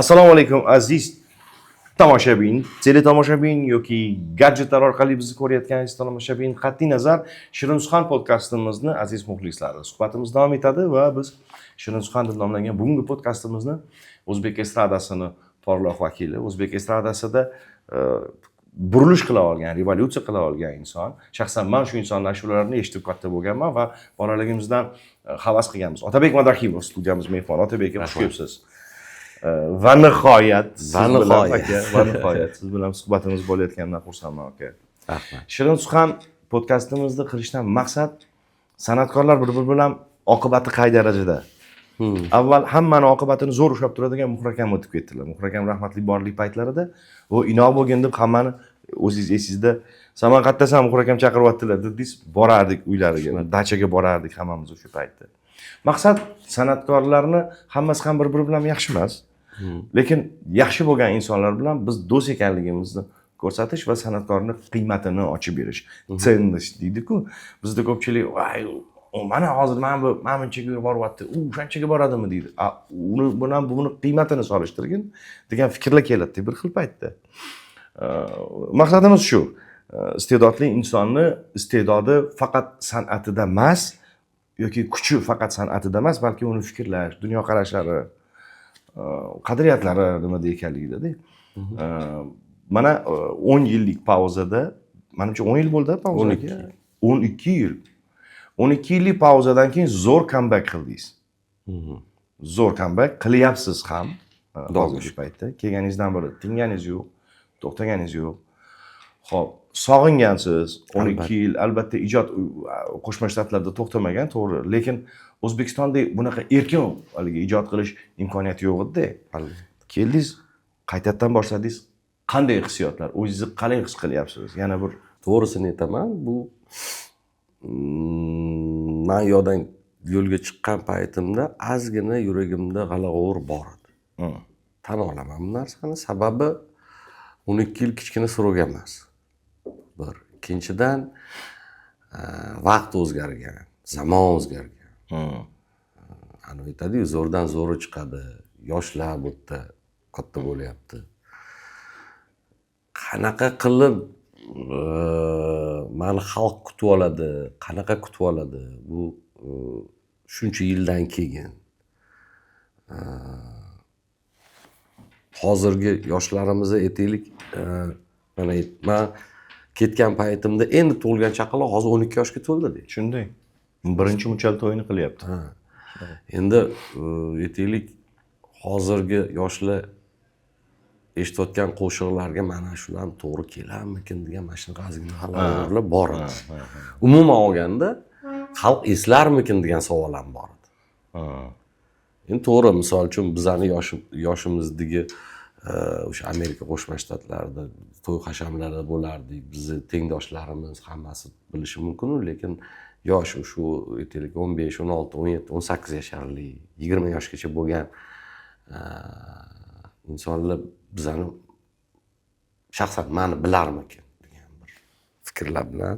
Assalomu alaykum aziz tomoshabin, teletomoshabin yoki gadjetlar orqali bizni ko'rayotgan aziz tomoshabin, qat'iy nazar Shirin Suxan podkastimizni aziz muxlislari. Suhbatimiz davom etadi va biz Shirin Suxan deb nomlangan bugungi podkastimizni O'zbek estradasini porloq vakili, O'zbek estradasida burilish qila olgan, revolyutsiya qila olgan inson. Shaxsan men shu insonning ashulalarini eshitib katta bo'lganman va bolaligimizdan havas qilganmiz. Otabek Madahimov studiyamiz mehmoni. Otabek, xush kelibsiz. Va nihoyat siz bilan suhbatimiz bo'layotganidan xursandman aka. Rahmat. Shirin Suxan podkastimizni qilishdan maqsad san'atkorlar bir-biri bilan oqibati qay darajada. Avval hammani oqibatini zo'r ushlab turadigan Muhrakam o'tib ketdilar. Muhrakam rahmatli borlik paytlarida u inoq bo'lgan deb hammani o'zingiz esingizda Samarqandda ham Muhrakam chaqiryaptilar dedingiz, borardik uylariga, dachaga borardik hammamiz o'sha paytda. Maqsad san'atkorlarni hammasi ham bir-biri bilan yaxshi emas. Lekin yaxshi bo'lgan insonlar bilan biz do'st ekanligimizni ko'rsatish va san'atkorning qiymatini ochib berish. Tsennish deydi-ku. Bizda ko'pchilik, "Voy, mana hozir mana bu bunchaga boryapti, u shunchaga boradimi?" deydi. Uni bilan buni qiymatini solishtirgin degan fikrlar keladi bir xil paytda. Maqsadimiz shu. Iste'dodli insonni iste'dodi faqat san'atida emas yoki kuchi faqat san'atida emas, balki uni fikrlash, dunyoqarashlari, qadriyatlari nimada ekanligida. Mana 10 yillik pauzada, menimcha 10 yil bo'ldi pauzaga. 12 yil. 12 yillik pauzadan keyin zo'r comeback qildingiz. Zo'r comeback qilyapsiz ham. Hozirgi paytda kelganingizdan beri tinganingiz yo'q, to'xtaganingiz yo'q. Xo'p, sog'ingansiz 12 yil, albatta ijod Qo'shma Shtatlarda to'xtamagan, to'g'ri, lekin O'zbekistonda bunaqa erkin ijod qilish imkoniyati yo'q edi-da. Keldingiz, qaytadan boshladingiz. Qanday hissiyotlar? O'zingizni qalay his qilyapsiz? Yana bir To'g'risini aytaman, bu men yo'ldan yo'lga chiqqan paytimda ozgina yuragimda g'ala-g'ovur bor edi. Tan olaman bu narsani. Sababi 12 yil kichkina surug emas. Bir. Ikkinchidan vaqt o'zgargan, zamon o'zgargan. Ana aytadi-ku, zo'rdan zo'ri chiqadi. Yoshlar bu yerda katta bo'lyapti. Qanaqa qilib meni xalq kutib oladi, qanaqa kutib oladi? Bu shuncha yildan keyin. Hozirgi yoshlarimizni aytaylik, men ketgan paytimda endi tug'ilgan chaqaloq hozir 12 yoshga to'ldi. shunday. Birinchi muchal to'yini qilyapti. Endi aytaylik, hozirgi yoshlar eshitayotgan qo'shiqlarga mana shular to'g'ri kelarmikin degan mana shunaqa ozgina xavotirlar bor edi. Umuman olganda xalq eslarmikin degan savol ham bor edi. Endi to'g'ri, misol uchun bizani yoshimizdagi o'sha Amerika Qo'shma Shtatlarida to'y hashamlarda bo'lardik. Bizni tengdoshlarimiz hammasi bilishi mumkin, lekin yosh shu aytaylik 15, 16, 17, 18 yasharli, 20 yoshgacha bo'lgan insonlar bizani shaxsan meni bilarmikin degan bir fikrlar bilan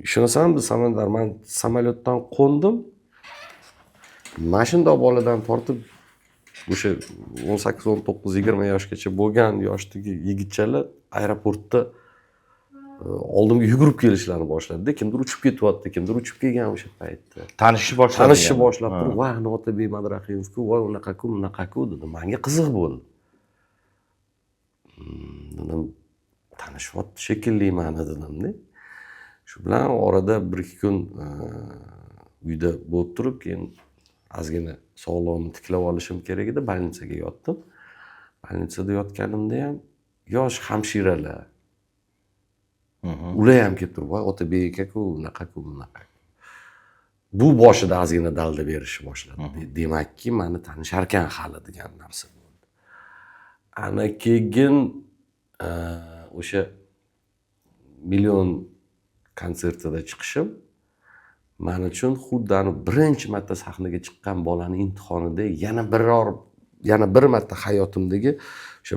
ishonasan, biz men samolyotdan qo'ndim. Mashinada boladan tortib o'sha 18, 19, 20 yoshgacha bo'lgan yoshdagi yigitchalar aeroportda oldimga yugurib kelishlarini boshladi. Kimdir uchib ketyapti, kimdir uchib kelgan o'sha paytda. Tanishib boshlab turib, "Voy, Otabek Madahimov-ku, voy unaqa-ku, bunaqa-ku" dedi. Menga qiziq bo'ldi. Dedim, tanishyapti shekilli meni dedim-da. Shu bilan orada 1-2 kun uyda bo'lib turib, keyin ozgina sog'lig'imni tiklab olishim kerak edi, больницаga yotdim. Больницада yotganimda ham yosh hamshiralar ular ham kelib turib, "Voy, Otabek aka-ku, unaqa-ku, bunaqa." Bu boshida ozgina dalda berishni boshladi. Demakki, meni tanisharkan hali degan narsa bo'ldi. Ana keyin o'sha Million konsertida chiqishim men uchun xuddi birinchi marta sahnaga chiqqan bolaning imtihonidek yana bir marta hayotimdagi o'sha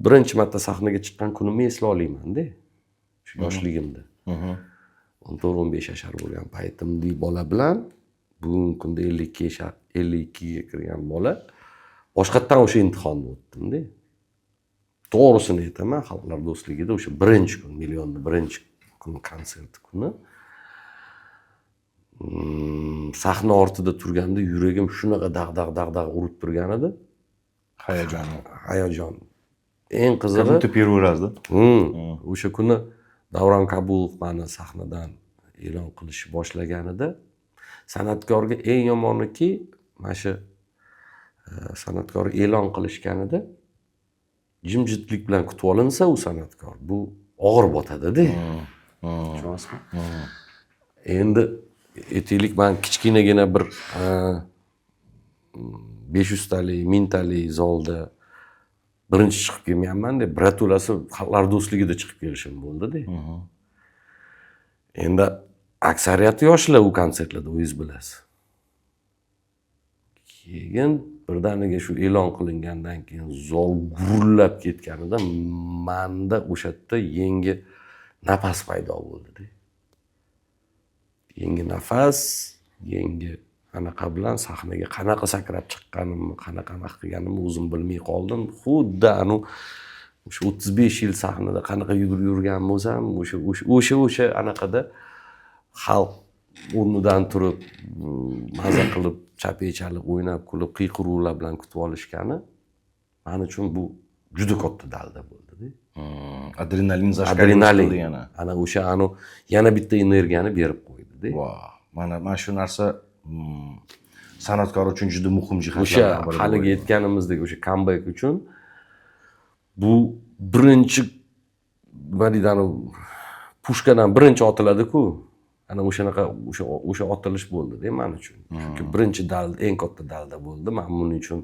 birinchi marta sahnaga chiqqan kunimni eslay olaman-da. Shu yoshligimda. 14-15 yashar bo'lgan paytimdagi bola bilan bugungi kunda 52 ga kirgan bola boshqatdan o'sha imtihonni o'tdimda. To'g'risini aytaman, Xalqlar do'stligida o'sha birinchi kun, Millionni birinchi kun konserti kuni sahna ortida turganda yuragim shunaqa dag'dag'dag'dag' urib turgan edi. Hayajon. Eng qizig'i первый razda. O'sha kuni Davron Kabulov meni sahnadan e'lon qilishni boshlaganida san'atkorga eng yomoniki mana shu san'atkorni e'lon qilishganida jimjitlik bilan kutib olinsa u san'atkor bu og'ir botadi-da. Tushunasizmi? Endi aytaylik men kichkinagina bir 500 talik, 1000 talik zalda birinchi chiqib kelmayapman deb birato'lasi Xalqlar do'stligida chiqib kelishim bo'ldi-da. Endi aksariyati yoshlar u konsertlarda o'zingiz bilasiz. Keyin birdaniga shu e'lon qilingandan keyin zol gurillab ketganida menda o'sha yerda yangi nafas paydo bo'ldi-da. Yangi nafas, yangi anaqa bilan sahnaga qanaqa sakrab chiqqanimni, qanaqa anaqa qilganimni o'zim bilmay qoldim. Xuddi o'sha 35 yil sahnada qanaqa yurgan bo'lsam, o'sha anaqada xalq o'rnidan turib, maza qilib, chape chalib, o'ynab, kulib, qiyqiruvlar bilan kutib olishgani men uchun bu juda katta dalda bo'ldi-da. Adrenalin zashqarildi yana. Ana o'sha yana bitta energiyani berib qo'ydi-da. Mana shu narsa san'atkor uchun juda muhim jihatlardan biri. O'sha haligi aytganimizdek o'sha comeback uchun bu birinchi nima deydi pushkadan birinchi otiladi-ku. Ana o'shanaqa o'sha otilish bo'ldi-da men uchun. Chunki birinchi dalda, eng katta dalda bo'ldi. Men buning uchun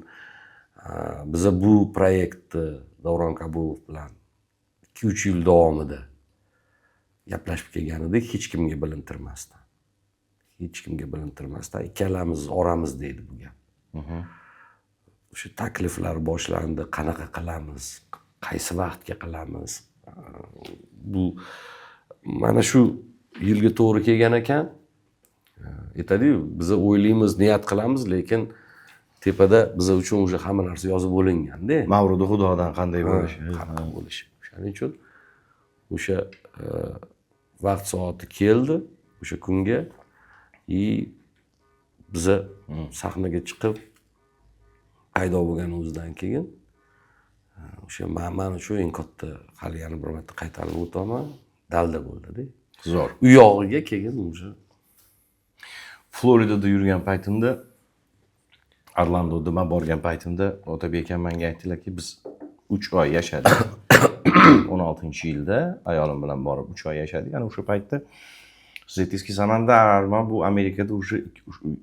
biz bu proyektni Davron Kabulov bilan 2-3 yil davomida gaplashib kelgan edik, hech kimga bilintirmasdan. Ikkalamiz oramizda edi bu gap. O'sha takliflar boshlandi, qanaqa qilamiz, qaysi vaqtga qilamiz. Bu mana shu yilga to'g'ri kelgan ekan. Aytadi-yu, biz o'ylaymiz, niyat qilamiz, lekin tepada biz uchun o'sha hamma narsa yozib bo'lingan-da. Mavrudi Xudodan qanday bo'lishi. Shuning uchun o'sha vaqt soati keldi, o'sha kunga biz sahnaga chiqib paydo bo'lganimizdan keyin o'sha men uchun eng katta, hali yana bir marta qaytarib o'taman, dalda bo'ldi-da. Zo'r. U yog'iga keyin o'sha Floridada yurgan paytimda, Orlandoda men borgan paytimda Otabek akam menga aytdilarki, biz 3 oy yashadik. 16-yilda ayolim bilan borib 3 oy yashadik. Ana o'sha paytda siz aytdingizki, Samandar, men bu Amerikada o'sha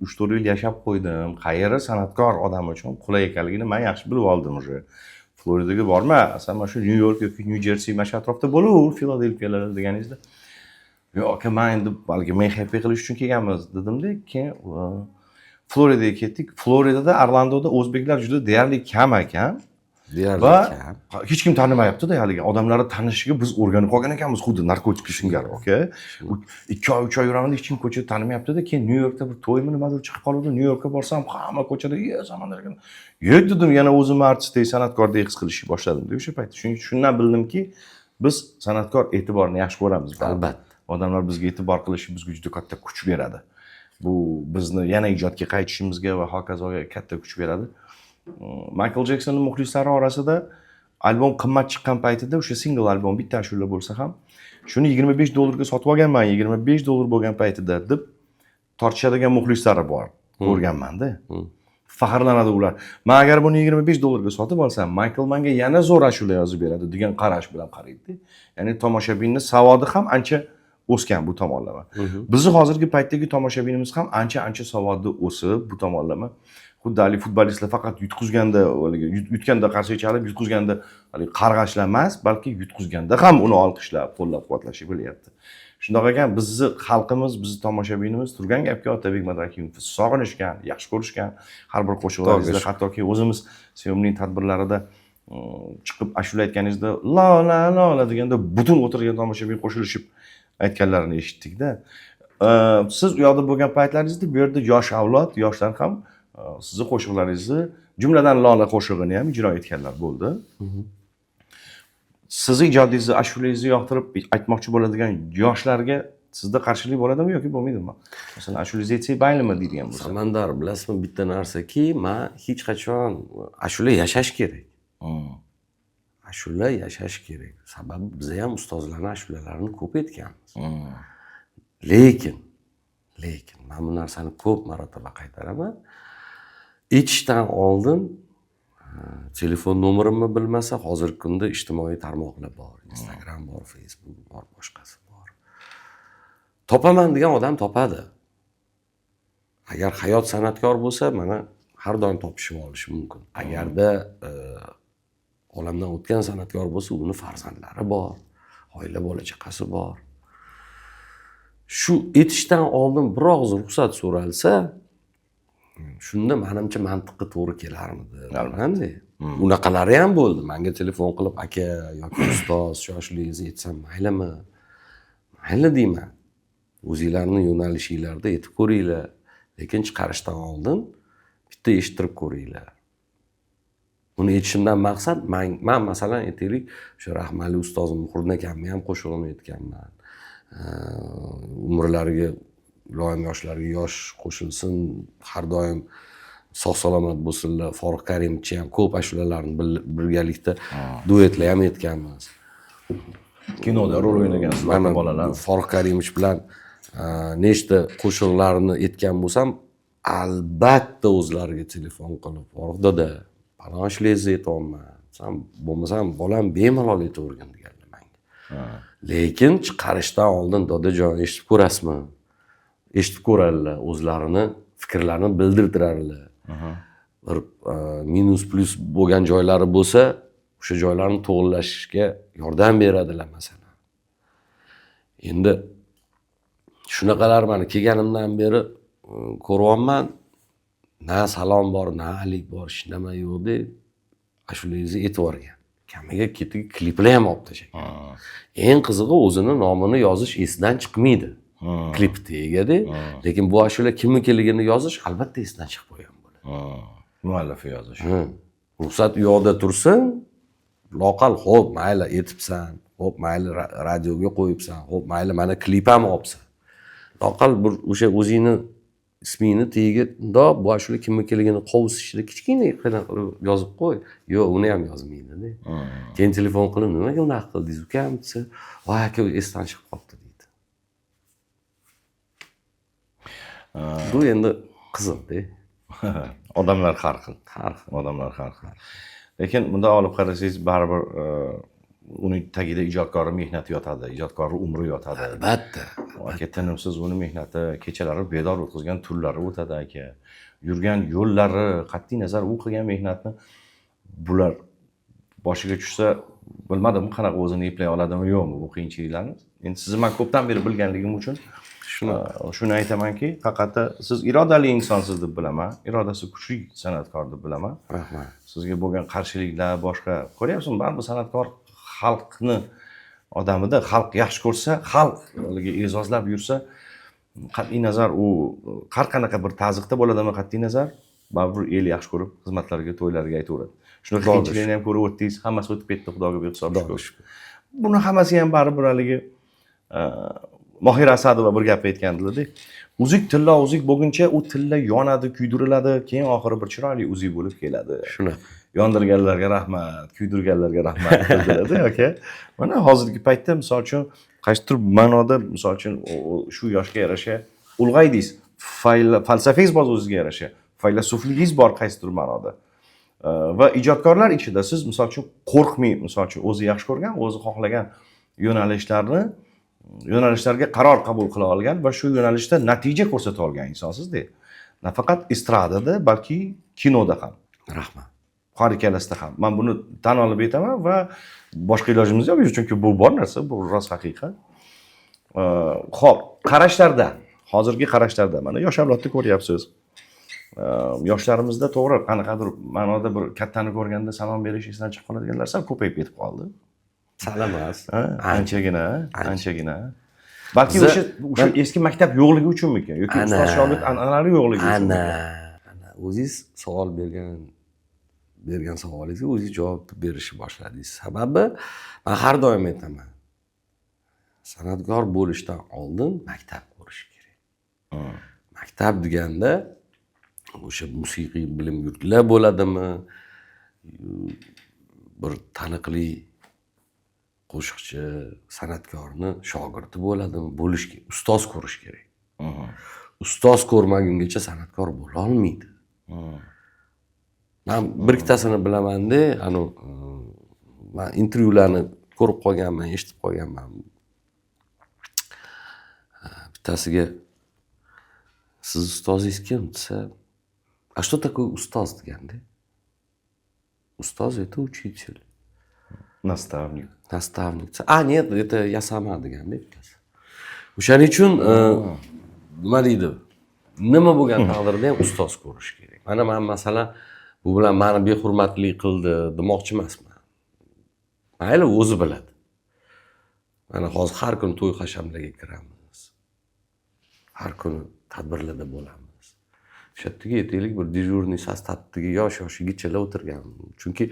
3-4 yil yashab qo'ydim. Qayeri san'atkor odam uchun qulay ekanligini men yaxshi bilib oldim o'sha. Floridaga borma, asan mana shu New York yoki New Jersey mana shu atrofda bo'laver, Filadelfiyalar deganingizda. Yo'q, men endi balki men happy qilish uchun kelganmiz dedim-da, keyin Floridaga ketdik. Floridada, Orlandoda o'zbeklar juda deyarli kam ekan. Va hech kim tanimayapti-da, haligi odamlarni tanishiga biz o'rganib qolgan ekanmiz, xuddi narkotik singari, okay? 2 oy, 3 oy yuraman, hech kim ko'chada tanimyapti-da. Keyin New Yorkda bir to'ymi nimadir chiqib qoldi. New Yorkka borsam, hamma ko'chada Samandar ekan. Yo'q dedim, yana o'zimni artistdek, san'atkordek his qilishni boshladim-da o'sha paytda. Shundan bildimki, biz san'atkor e'tiborini yaxshi ko'ramiz. Albatta. Odamlar bizga e'tibor qilishi bizga juda katta kuch beradi. Bu bizni yana ijodga qaytishimizga va hokazoga katta kuch beradi. Michael Jacksonning muxlislari orasida albom qimmat chiqqan paytida o'sha single albom bitta ashula bo'lsa ham, shuni $25 ga sotib olganman, $25 bo'lgan paytida deb tortishadigan muxlislari bor. Ko'rganman-da. Faxrlanadi ular. Men agar buni $25 ga sotib olsam, Michael menga yana zo'r ashula yozib beradi degan qarash bilan qaraydi. Ya'ni tomoshabinning savodi ham ancha o'sgan bu tomonlama. Bizni hozirgi paytdagi tomoshabinimiz ham ancha savodli o'sib bu tomonlama. Xuddi hali futbolistlar faqat yutqizganda, yutganda qarshi chalib, yutqizganda hali qarg'ashlar emas, balki yutqizganda ham uni olqishlab, qo'llab-quvvatlashni bilyapti. Shundoq ekan, bizni xalqimiz, bizni tomoshabinimiz turgan gapga Otabek Madrakimovni sog'inishgan, yaxshi ko'rishgan, har bir qo'shiqlaringizda, hattoki o'zimiz sevimli tadbirlarida chiqib ashula aytganingizda la la la deganda butun o'tirgan tomoshabin qo'shilishib aytganlarini eshitdik-da. Siz u yoqda bo'lgan paytlaringizda bu yerda yosh avlod, yoshlar ham sizni qo'shiqlaringizni jumladan Lola qo'shig'ini ham ijro etganlar bo'ldi. Sizni ijodingizni, ashulangizni yoqtirib aytmoqchi bo'ladigan yoshlarga sizda qarshilik bo'ladimi yoki bo'lmaydimi? Masalan, ashulangizni aytsak maylimi deydigan bo'lsa. Samandar, bilasizmi, bitta narsaki, men hech qachon ashula yashash kerak. Ashula yashash kerak. Sababi biz ham ustozlarning ashulalarini ko'p aytganmiz. Lekin men bu narsani ko'p marotaba qaytaraman. Aytishdan oldin telefon nomerimni bilmasa, hozirgi kunda ijtimoiy tarmoqlar bor, Instagram bor, Facebook bor, boshqasi bor. Topaman degan odam topadi. Agar hayot san'atkor bo'lsa, mana har doim topishib olishi mumkin. Agarda olamdan o'tgan san'atkor bo'lsa, uni farzandlari bor, oila bola chaqasi bor. Shu etishdan oldin bir og'iz ruxsat so'ralsa, shunda menimcha mantiqqa to'g'ri kelarmidi. Albatta. Unaqalari ham bo'ldi. Menga telefon qilib, aka yoki ustoz, shoshilingizni aytsam maylimi? Mayli deyman. O'zingizlarning yo'nalishingizlarda yetib ko'ringlar, lekin chiqarishdan oldin bitta eshittirib ko'ringlar. Uni aytishimdan maqsad, men masalan aytaylik, o'sha rahmatli ustozim Muhriddin akamni ham qo'shig'ini aytganman. Umrlariga iloyim yoshlarga yosh qo'shilsin, har doim sog' salomat bo'lsinlar. Foruq Karimovich ham ko'p ashulalarni birgalikda duetlar ham aytganmiz. Kinoda rol o'ynagansiz bolalar. Foruq Karimovich bilan nechta qo'shiqlarni aytgan bo'lsam, albatta o'zlariga telefon qilib, Foruq doda, palon ishlangizni aytyapman. Sen bo'lmasam bolam bemalol aytavergan deganlar menga. Lekin chiqarishdan oldin dodajon eshitib ko'rasizmi? Eshitib ko'radilar, o'zlarini fikrlarini bildirtiradilar. Bir minus plus bo'lgan joylari bo'lsa, o'sha joylarni to'g'rilashga yordam beradilar masalan. Endi shunaqalar meni kelganimdan beri ko'ryapman. Na salom bor, na alik bor, hech nima yo'q deb ashulangizni aytib yuborgan. Kamiga ketiga kliplar ham olib tashlagan. Eng qizig'i o'zini nomini yozish esidan chiqmaydi. Klip tegadi, lekin bu ashula kimnikiligini yozish albatta esidan chiqib qo'ygan bo'ladi. Muallifi yozish. Ruxsat u yoqda tursin, loqal xo'p, mayli aytibsan, xo'p, mayli radioga qo'yibsan, xo'p, mayli mana klip ham olibsan. Loqal bir o'sha o'zingni ismingni tagiga bu ashula kimnikiligini qovusishda kichkina yozib qo'y. Yo'q, uni ham yozmaydi. Keyin telefon qilib, nimaga unaqa qildingiz ukam desa, voy aka esdan chiqib qolibdi deydi. Bu endi qiziqda. Odamlar har xil. Odamlar har xil. Lekin bunda olib qarasangiz, baribir uning tagida ijodkorning mehnati yotadi, ijodkorning umri yotadi. Albatta. Aka tinimsiz uni mehnati, kechalari bedor o'tkazgan tunlari o'tadi aka. Yurgan yo'llari, qat'iy nazar u qilgan mehnatni bular boshiga tushsa, bilmadim qanaqa o'zini eplay oladimi yo'qmi bu qiyinchiliklarni. Endi sizni men ko'pdan beri bilganligim uchun shuni aytamanki, faqat siz irodali insonsiz deb bilaman, irodasi kuchli san'atkor deb bilaman. Rahmat. Sizga bo'lgan qarshiliklar, boshqa ko'ryapsizmi? Baribir san'atkor xalqni odamida, xalq yaxshi ko'rsa, xalq e'zozlab yursa, qat'iy nazar u har qanaqa bir ta'ziqda bo'ladimi qat'iy nazar, baribir el yaxshi ko'rib, xizmatlarga, to'ylarga aytaveradi. Shuni qiyinchilikni ham ko'rib o'tdingiz, hammasi o'tib ketdi, Xudoga behisob shukr. Buni hammasi ham baribir haligi Mohira Asadova bir gap aytgandilar-da. Uzik tilla uzik bo'lguncha u tilla yonadi, kuydiriladi, keyin oxiri bir chiroyli uzik bo'lib keladi. Shunaqa. Yondirganlarga rahmat, kuydirganlarga rahmat dedilar-da aka. Mana hozirgi paytda misol uchun qaysidir ma'noda misol uchun shu yoshga yarasha ulg'aydingiz, falsafangiz bor o'ziga yarasha, faylasufligingiz bor qaysidir ma'noda. Va ijodkorlar ichida siz misol uchun qo'rqmay, misol uchun o'zi yaxshi ko'rgan, o'zi xohlagan yo'nalishlarga qaror qabul qila olgan va shu yo'nalishda natija ko'rsata olgan insonsiz-da. Nafaqat estradada, balki kinoda ham. Rahmat. Har ikkalasida ham. Men buni tan olib aytaman va boshqa ilojimiz yo'q, chunki bu bor narsa, bu rost haqiqat. Xo'p, qarashlarda, hozirgi qarashlarda mana yosh avlodni ko'ryapsiz. Yoshlarimizda to'g'ri qanaqadir ma'noda bir kattani ko'rganda salom berish esdan chiqib qoladiganlar sal ko'payib ketib qoldi. Sal emas. Anchagina. Balki o'sha eski maktab yo'qligi uchunmikan yoki ustoz shogird an'analari yo'qligi uchunmi? Ana o'zingiz savol bergan bergan savolingizga o'zingiz javob berishni boshladingiz. Sababi men har doim aytaman. San'atkor bo'lishdan oldin maktab ko'rish kerak. Maktab deganda o'sha musiqiy bilim yurtlar bo'ladimi? Bir taniqli qo'shiqchi, san'atkorni shogirdi bo'ladimi? Bo'lishi, ustoz ko'rish kerak. Ustoz ko'rmagungacha san'atkor bo'la olmaydi. Men bir ikkitasini bilaman-da, men intervyularni ko'rib qolganman, eshitib qolganman. Bittasiga siz ustozingiz kim desa, "А что такое устоз?" deganda. Устоз это учитель. Nastavnik. Nastavnik. Нет, это я сама deganda bittasi. O'shaning uchun nima deydi? Nima bo'lgan taqdirda ham ustoz ko'rish kerak. Mana men masalan bu bilan meni behurmatlik qildi demoqchi emasman. Mayli, o'zi biladi. Mana hozir har kuni to'y hashamlarga kiramiz. Har kuni tadbirlarda bo'lamiz. O'sha yerga aytaylik bir dejurniy sostavdagi yosh yigitchalar o'tirgan. Chunki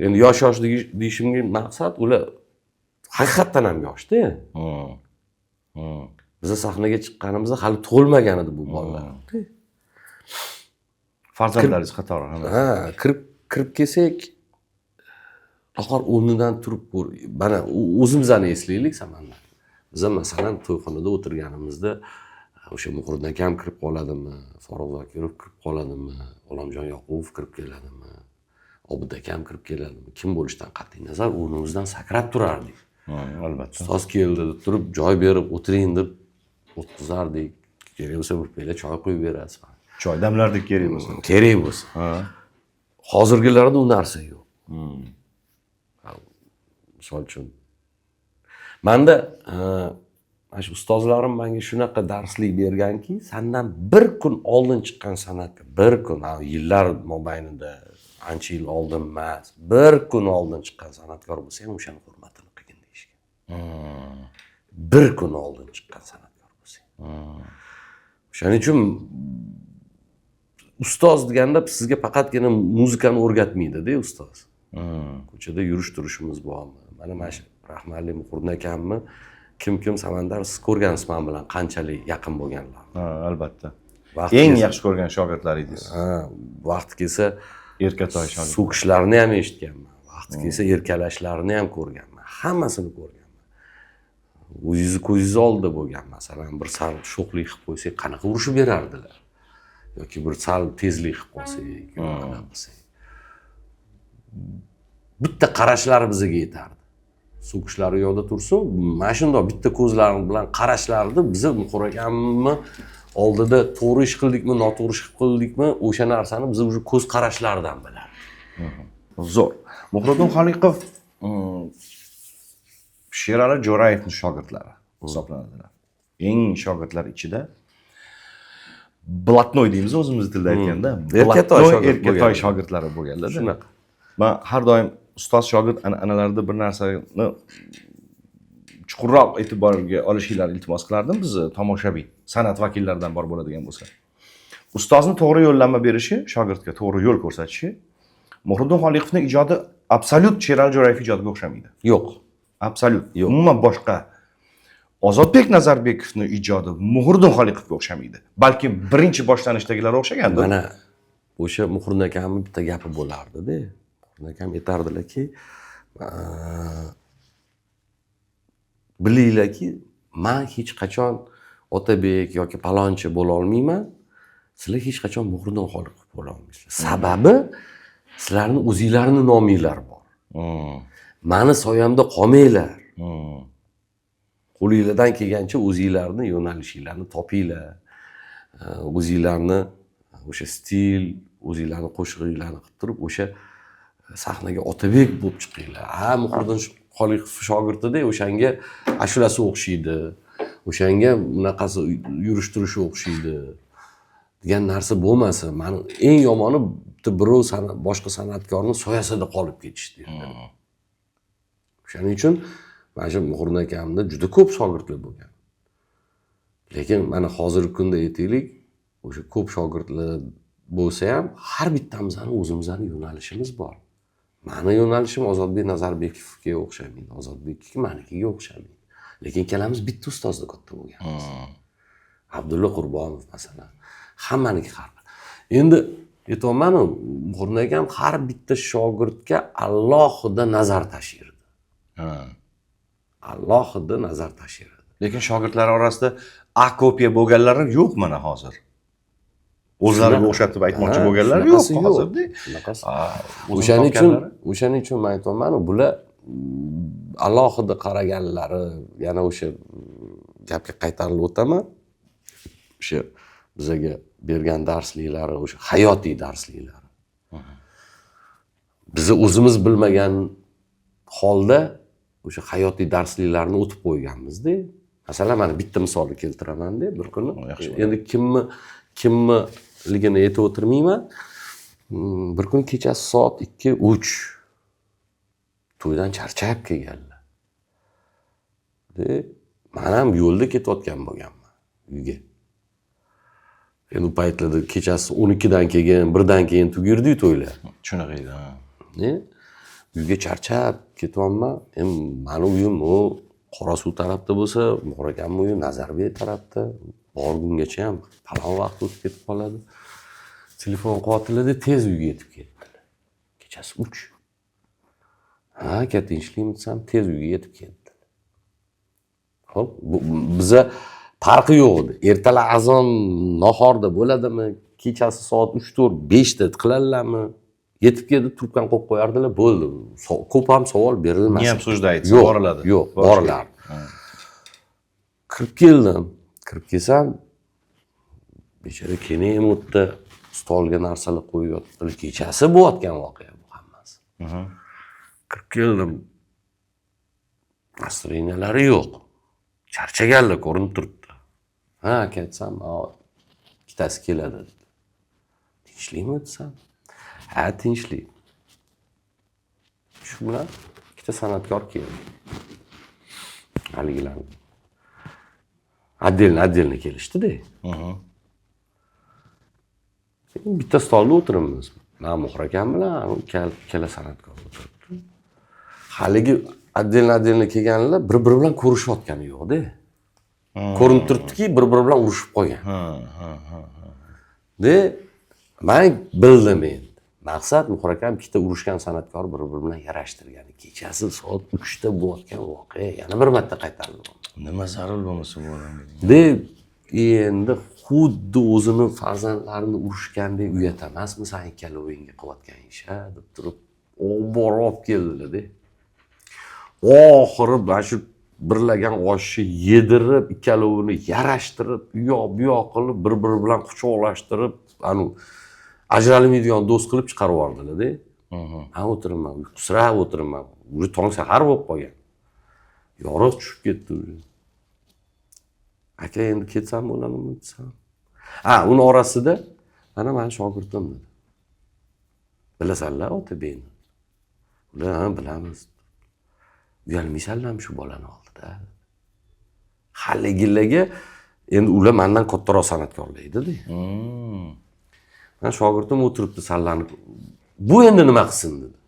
endi yosh deyishimga maqsad ular haqiqatdan ham yoshda. Biz sahnaga chiqqanimizda hali tug'ilmagan edi bu bolalar. Farzandlaringiz qatori hammasi. Kirib kelsak, oxir o'rnidan turib mana o'zimizni eslaylik Samandar. Biz masalan to'yxonada o'tirganimizda o'sha Muhriddin akam kirib qoladimi, Farruh Zokirov kirib qoladimi, Olamjon Yoqubov kirib keladimi, Obid akam kirib keladimi, kim bo'lishidan qat'iy nazar o'rnimizdan sakrab turardik. Albatta. Ustoz keldi deb turib, joy berib o'tiring deb o'tkazardik. Kerak bo'lsa bir piyola choy qo'yib berasiz. Choy damlardik kerak bo'lsa. Kerak bo'lsa. Hozirgilarda u narsa yo'q. Misol uchun menda mana shu ustozlarim menga shunaqa darslik berganki, sendan bir kun oldin chiqqan san'atga, bir kun, yillar mobaynida, ancha yil oldin emas, bir kun oldin chiqqan san'atkor bo'lsa ham o'shani hurmatini qilgin deyishgan. Bir kun oldin chiqqan san'atkor bo'lsa. O'shaning uchun ustoz deganda sizga faqatgina muzikani o'rgatmaydi-da ustoz. Ko'chada yurish turishimiz bormi? Mana shu rahmatli Muhriddin akamni kim Samandar siz ko'rgansiz men bilan qanchalik yaqin bo'lganlar. Albatta. Eng yaxshi ko'rgan shogirdlaringiz. Vaqti kelsa Erkatoy shogird. So'kishlarini ham eshitganman. Vaqti kelsa erkalashlarini ham ko'rganman. Hammasini ko'rganman. O'zingizni ko'zingiz oldida bo'lgan, masalan, bir sal sho'xlik qilib qo'ysak, qanaqa urishib berardilar? Yoki bir sal tezlik qilib qo'ysak, qanaqa qilsak. Bitta qarashlari bizga yetardi. So'kishlari yo'qda tursin, mana shunday bitta ko'zlari bilan qarashlardi bizni Muhriddin akamni oldida to'g'ri ish qildikmi, noto'g'ri ish qildikmi, o'sha narsani biz o'sha ko'z qarashlaridan bilardik. Zo'r. Muhriddin Xoliqov Sherali Jo'rayevning shogirdlari hisoblanadilar. Eng shogirdlar ichida blatnoy deymiz o'zimiz tilda aytganda, erkatoy shogirdlari bo'lganlar. Shunaqa. Men har doim ustoz shogird an'analarida bir narsani chuqurroq e'tiborga olishinglarni iltimos qilardim bizni tomoshabin, san'at vakillaridan bor bo'ladigan bo'lsa. Ustozni to'g'ri yo'llanma berishi, shogirdga to'g'ri yo'l ko'rsatishi Muhriddin Xoliqovning ijodi absolyut Sherali Jo'rayev ijodiga o'xshamaydi. Yo'q. Absolyut. Umuman boshqa. Ozodbek Nazarbekovning ijodi Muhriddin Xoliqovga o'xshamaydi. Balki birinchi boshlanishdagilar o'xshagandir. Mana o'sha Muhriddin akamning bitta gapi bo'lardi-da. Muhriddin akam aytardilarki, bilinglarki, men hech qachon Otabek yoki palonchi bo'la olmayman. Sizlar hech qachon Muhriddin Xoliqov bo'la olmaysizlar. Sababi sizlarning o'zingizlarning nominglar bor. Meni soyamda qolmanglar. Qo'lingizdan kelgancha o'zingizlarning yo'nalishinglarni topinglar. O'zingizlarni o'sha stil, o'zingizlarning qo'shig'inglarni qilib turib, o'sha sahnaga Otabek bo'lib chiqinglar. Muhriddin Xoliqov shogirdida o'shanga ashulasi o'xshaydi. O'shanga bunaqasi yurishtirishi o'xshaydi degan narsa bo'lmasa, meni eng yomoni bitta birov boshqa san'atkorning soyasida qolib ketish deydi. O'shaning uchun mana shu Muhriddin akamda juda ko'p shogirdlar bo'lgan. Lekin mana hozirgi kunda aytaylik, o'sha ko'p shogirdlar bo'lsa ham har bittamizni o'zimizni yo'nalishimiz bor. Mani yo'nalishim Ozodbek Nazarbekovga o'xshamaydi, Ozodbekniki manikiga o'xshamaydi. Lekin ikkalamiz bitta ustozda katta bo'lganmiz. Abdulla Qurbonov masalan, hammaniki har xil. Endi aytayapman, Muxrnagi ham har bitta shogirdga alohida nazar tashirdi. Alohida nazar tashirdi. Lekin shogirdlar orasida A kopiya bo'lganlari yo'q mana hozir. O'zlariga o'xshatib aytmoqchi bo'lganlar yo'q hozirda. O'shaning uchun men aytayapman, bular alohida qaraganlari, yana o'sha gapga qaytarilib o'taman. O'sha bizga bergan darsliklari, o'sha hayotiy darsliklari. Biz o'zimiz bilmagan holda o'sha hayotiy darsliklarni o'tib qo'yganmiz-da. Masalan, mana bitta misolni keltiraman-da, bir kuni. Endi kimligini aytib o'tirmayman. Bir kun kechasi soat 2-3 to'ydan charchab kelganlar. Men ham yo'lda ketayotgan bo'lganman uyga. Endi u paytlarda kechasi 12 dan keyin, 1 dan keyin tugirdi to'ylar. Shunaqa edi. Uyga charchab ketyapman. Meni uyim u Qorasuv tarafda bo'lsa, Muxrakamning uyi Nazarbek tarafda. Borgungacha ham palon vaqt o'tib ketib qoladi. Telefon qotilida tez uyga yetib ketdilar. Kechasi 3. Aka tinchlikmi desam, tez uyga yetib ketdilar. Xo'p, biza farqi yo'q edi. Ertalar azon nahorda bo'ladimi, kechasi soat 3-4-5 da qilarlarmi? Yetib keldi, trubkani qo'yib qo'yardilar, bo'ldi. Ko'p ham savol berilmas. Men ham so'zda aytsa boriladi. Yo'q, borilar. Kirib keldim. Kirib kelsam, bechora keyin o'tdi, stolga narsalar qo'yib yotibdilar. Kechasi bo'layotgan voqea bu hammasi. Kirib keldim. Настроениялari yo'q. Charchaganlar ko'rinib turibdi. Ha, ketsam, ikkitasi keladi dedi. Tinchlikmi desam? Ha, tinchlik. Shu bilan ikkita san'atkor keldi. Haligilar отдельно kelishdi-da. Bitta stolda o'tiribmiz. Men Muxrakam bilan ikkala san'atkor o'tiribdi. Haligi отдельно kelganlar bir-biri bilan ko'rishayotgani yo'q-da. Ko'rinib turibdiki, bir-biri bilan urushib qolgan. Men bildim endi. Maqsad Muxrakam ikkita urushgan san'atkor bir-biri bilan yarashtirgan. Kechasi soat 3 da bo'layotgan voqea yana bir marta qaytarildi. Nima zarur bo'lmasa bu odamga? Endi xuddi o'zini farzandlarini urushgandek uyat emasmi sen ikkalovingga qilayotgan ish, deb turib, olib keldilar-da. Oxiri mana shu birlagan oshni yedirib, ikkalovini yarashtirib, u yoq qilib, bir-biri bilan quchoqlashtirib, ajralmaydigan do'st qilib chiqarib yubordilar-da. Men o'tiribman, uyqusirab o'tiribman. Uni tong sahar bo'lib qolgan. Yorug' tushib ketdi. Aka endi ketsam bo'ladimi desam. Uni orasida mana meni shogirdim dedi. Bilasanlar Otabekni? Ular bilamiz. Uyalmaysanlarmi shu bolani oldida? Haligilarga endi ular mendan kattaroq san'atkorlar edi-da. Men shogirdim o'tiribdi sallani. Bu endi nima qilsin dedi.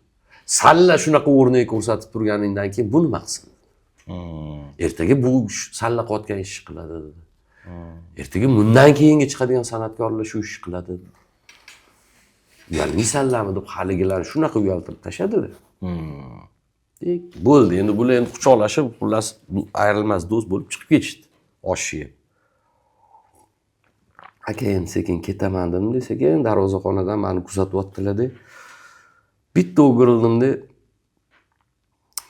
Salla shunaqa o'rnak ko'rsatib turganingdan keyin bu nima qilsin? Ertaga bu salla qotgan ish qiladi dedi. Ertaga bundan keyingi chiqadigan san'atkorlar shu ish qiladi dedi. Uyalmaysanlarmi deb haligilarni shunaqa uyaltirib tashladi-da. Bo'ldi, endi bular endi quchoqlashib, xullas ayrilmas do'st bo'lib chiqib ketishdi oshga. Aka endi sekin ketaman dedim, sekin darvozaxonadan meni kuzatyaptilar-da. Bitta o'girildim-da.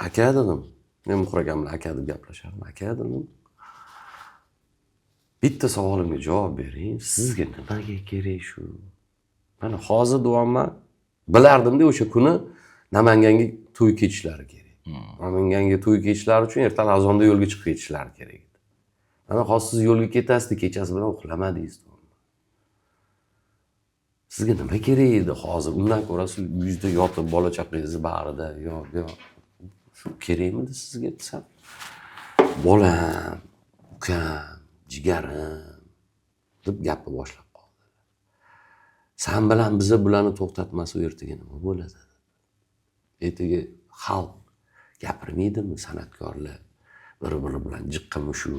Aka dedim. Men Muxrakam bilan aka deb gaplashardim. Aka dedim. Bitta savolimga javob bering. Sizga nimaga kerak shu? Mana hozir deyapman, bilardim-da o'sha kuni Namanganga to'y ketishlari kerak. Namanganga to'y ketishlari uchun ertaga azonda yo'lga chiqib ketishlari kerak edi. Mana hozir siz yo'lga ketasiz, kechasi bilan uxlamadingiz. Sizga nima kerak edi hozir? Undan ko'ra siz uyingizda yotib, bola chaqangizni bag'rida, yo'q, shu kerakmidi sizga desam? Bolam, ukam, jigarim deb gapni boshlab qoldi. Sen bilan biza bularni to'xtatmasa ertaga nima bo'ladi? Ertaga xalq gapirmaydimi san'atkorlar bir-biri bilan jiqqimi shu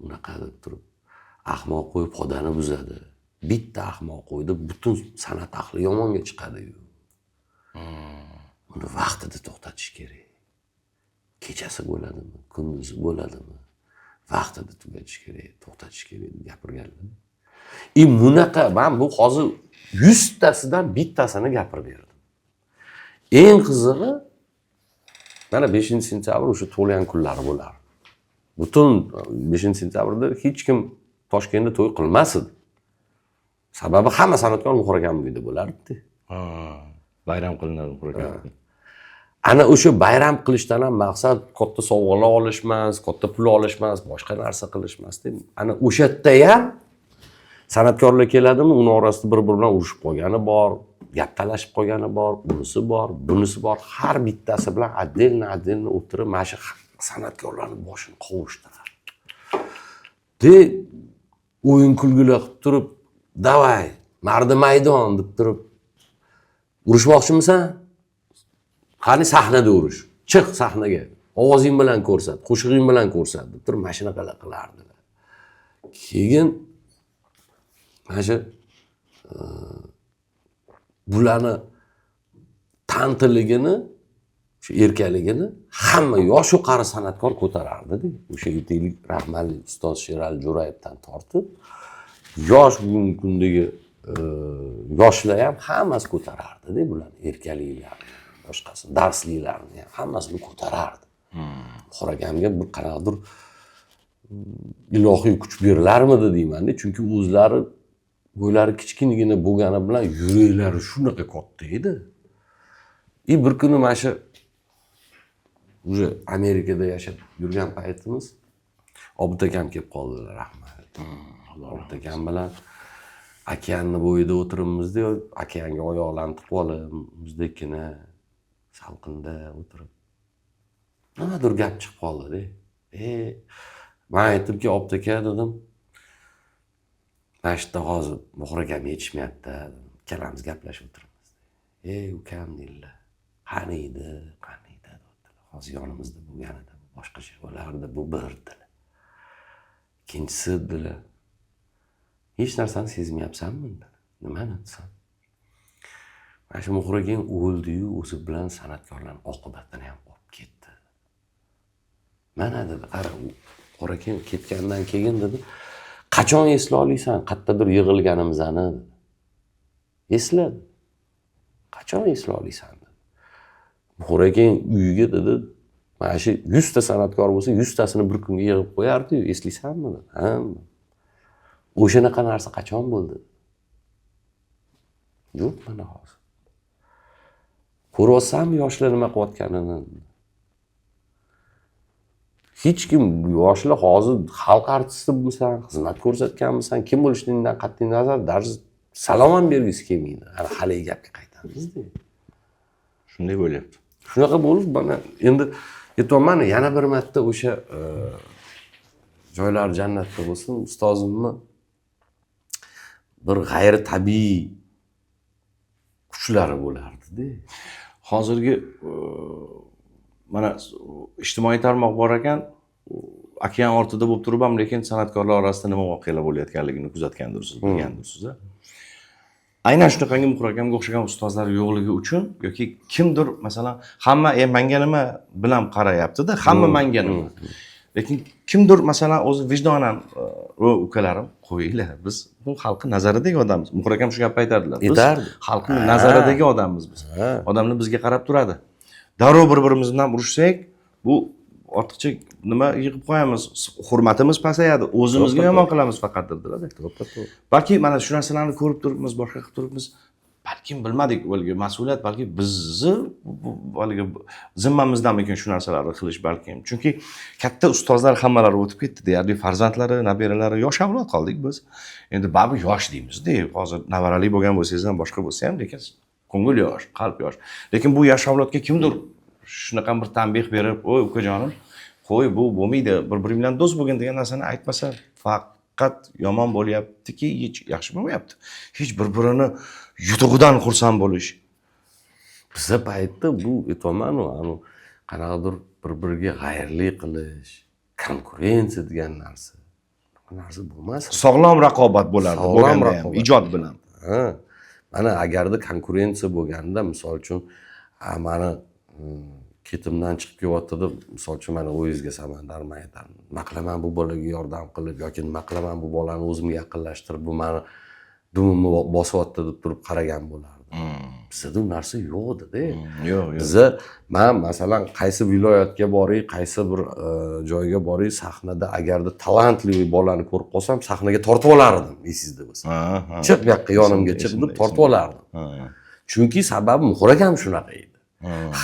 unaqa deb turib ahmoq qo'y podani buzadi. Bitta ahmoq qo'ydi butun san'at ahli yomonga chiqadi-yu. Uni vaqtida to'xtatish kerak. Kechasi bo'ladimi, kunduzi bo'ladimi? Vaqtida tugatish kerak, to'xtatish kerak deb gapirganlar. Bunaqa men bu hozir 100 tasidan bittasini gapirib berdim. Eng qizig'i mana 5-sentyabr o'sha to'lagan kunlari bo'lar. Butun 5-sentyabrda hech kim Toshkentda to'y qilmas edi. Sababi hamma san'atkor Muhrakam uyida bo'lardi. Bayram qilinadi Muhrakam. Ana o'sha bayram qilishdan ham maqsad katta sovg'alar olish emas, katta pul olish emas, boshqa narsa qilish emas deb. Ana o'sha yerda ham san'atkorlar keladimi, uni orasida bir-biri bilan urushib qolgani bor, gap talashib qolgani bor, unisi bor, bunisi bor. Har bittasi bilan отдельно o'tirib, mana shu san'atkorlarning boshini qovushtiradi. O'yin kulgilar qilib turib, "Davay, mardi maydon" deb turib, "Urushmoqchimisan? Qani sahnada urush. Chiq sahnaga. Ovozing bilan ko'rsat, qo'shig'ing bilan ko'rsat" deb turib mashina qilardilar. Keyin mana shu bularni tantiligini, shu erkaligini hamma yosh-u qari san'atkor ko'tarardi-da. O'sha aytaylik rahmatli ustoz Sherali Jo'rayevdan tortib, yosh bugungi kundagi yoshlar ham hammasi ko'tarardi-da bularni, erkaliklarni, boshqasi, darsliklarni ham hammasini ko'tarardi. Muhrakamga bir qanaqadir ilohiy kuch berilarmidi deyman-da, chunki o'zlari bo'ylari kichkinagina bo'lgani bilan yuraklari shunaqa katta edi. Bir kuni mana shu o'sha Amerikada yashab yurgan paytimiz Obid akam kelib qoldilar, rahmat. Obid akam bilan okeanni bo'yida o'tiribmiz-da, okeanga oyoqlarni tiqib olib, muzdekkina salqinda o'tirib. Nimadir gap chiqib qoldi-da. Men aytdimki, Obid aka dedim, mana shu yerda hozir Muhrakam yetishmayapti, ikkalamiz gaplashib o'tiribmiz. Ukam deydilar. Qani edi, dedilar. Hozir yonimizda bo'lganida boshqacha bo'lardi, bu bir dedilar. Ikkinchisi dedilar, hech narsani sezmayapsanmi? Nimani desam? Mana shu Muhrakam o'ldi-yu, o'zi bilan san'atkorlarning oqibatini ham olib ketdi. Mana dedi, qara, Muhrakam ketgandan keyin dedi, qachon esla olaysan, qayerdadir yig'ilganimizni? Esla. Qachon esla olaysan? Muhrakam uyiga dedi, mana shu 100 ta san'atkor bo'lsa, 100 tasini bir kunga yig'ib qo'yardi-yu, eslaysanmi? Ha. O'shanaqa narsa qachon bo'ldi? Yo'q, mana hozir. Ko'ryapsanmi yoshlar nima qilayotganini? Hech kim yoshlar hozir xalq artisti bo'lsan, xizmat ko'rsatganmisan, kim bo'lishingdan qat'iy nazar darz salom ham bergisi kelmaydi. Hali gapga qaytamiz-da. Shunday bo'lyapti. Shunaqa bo'lib, mana endi aytayman, yana bir marta o'sha joylar jannatda bo'lsin, ustozimni bir g'ayri tabiiy kuchlari bo'lardi-da. Hozirgi mana ijtimoiy tarmoq bor ekan, okean ortida bo'lib turib ham, lekin san'atkorlar orasida nima voqealar bo'layotganligini kuzatgandirsiz, bilgandirsiz. Aynan shunaqangi Muhrakamga o'xshagan ustozlar yo'qligi uchun yoki kimdir masalan hamma menga nima bilan qarayapti-da, hamma menga nima. Lekin kimdir masalan o'zi vijdonan ukalarim, qo'yinglar, biz bu xalqning nazaridagi odammiz. Muhrakam shu gapni aytardilar. Biz xalqning nazaridagi odammiz biz. Odamlar bizga qarab turadi. Darrov bir-birimiz bilan urushsak, bu ortiqcha nima yig'ib qo'yamiz, hurmatimiz pasayadi, o'zimizga yomon qilamiz faqat dedilar-da. Balki mana shu narsalarni ko'rib turibmiz, boshqa qilib turibmiz. Balkim bilmadik, o'lga mas'uliyat balki bizni o'lga zimmamizdanmikin shu narsalarni qilish balkim. Chunki katta ustozlar hammalari o'tib ketdi, deyarli farzandlari, nabiralari, yosh avlod qoldik biz. Endi baribir yosh deymiz-da. Hozir navarali bo'lgan bo'lsangiz ham, boshqa bo'lsa ham, lekin ko'ngil yosh, qalb yosh. Lekin bu yosh avlodga kimdir shunaqa bir tanbeh berib, "O'y ukajonim, qo'y bu bo'lmaydi, bir-biring bilan do'st bo'lgin" degan narsani aytmasa, faqat yomon bo'lyaptiki, hech yaxshi bo'lmayapti. Hech bir-birini yutug'idan xursand bo'lish. Bizda paytda bu aytolmanu, qanaqadir bir-biriga g'ayrli qilish, konkurensiya degan narsa. Bu narsa bo'lmas. Sog'lom raqobat bo'lardi, Sog'lom bo'lganda ham, raqobat. ijod bilan. Ha. Mana agarda konkurensiya bo'lganda, misol uchun, mani ketimdan chiqib kelyapti deb, misol uchun mana o'zingizga Samandar men aytaman. Nima qilaman bu bolaga yordam qilib yoki nima qilaman bu bolani o'zimga yaqinlashtirib, bu mani dumimni bosyapti deb turib qaragan bo'lardim. Bizda u narsa yo'q edi-da. Yo'q. Bizda men masalan qaysi viloyatga boray, qaysi bir joyga boray, sahnada agarda talantli bolani ko'rib qolsam, sahnaga tortib olardim, esingizda bo'lsa. Chiq bu yoqqa yonimga chiq deb tortib olardim. Chunki sababi Muxor akam shunaqa edi.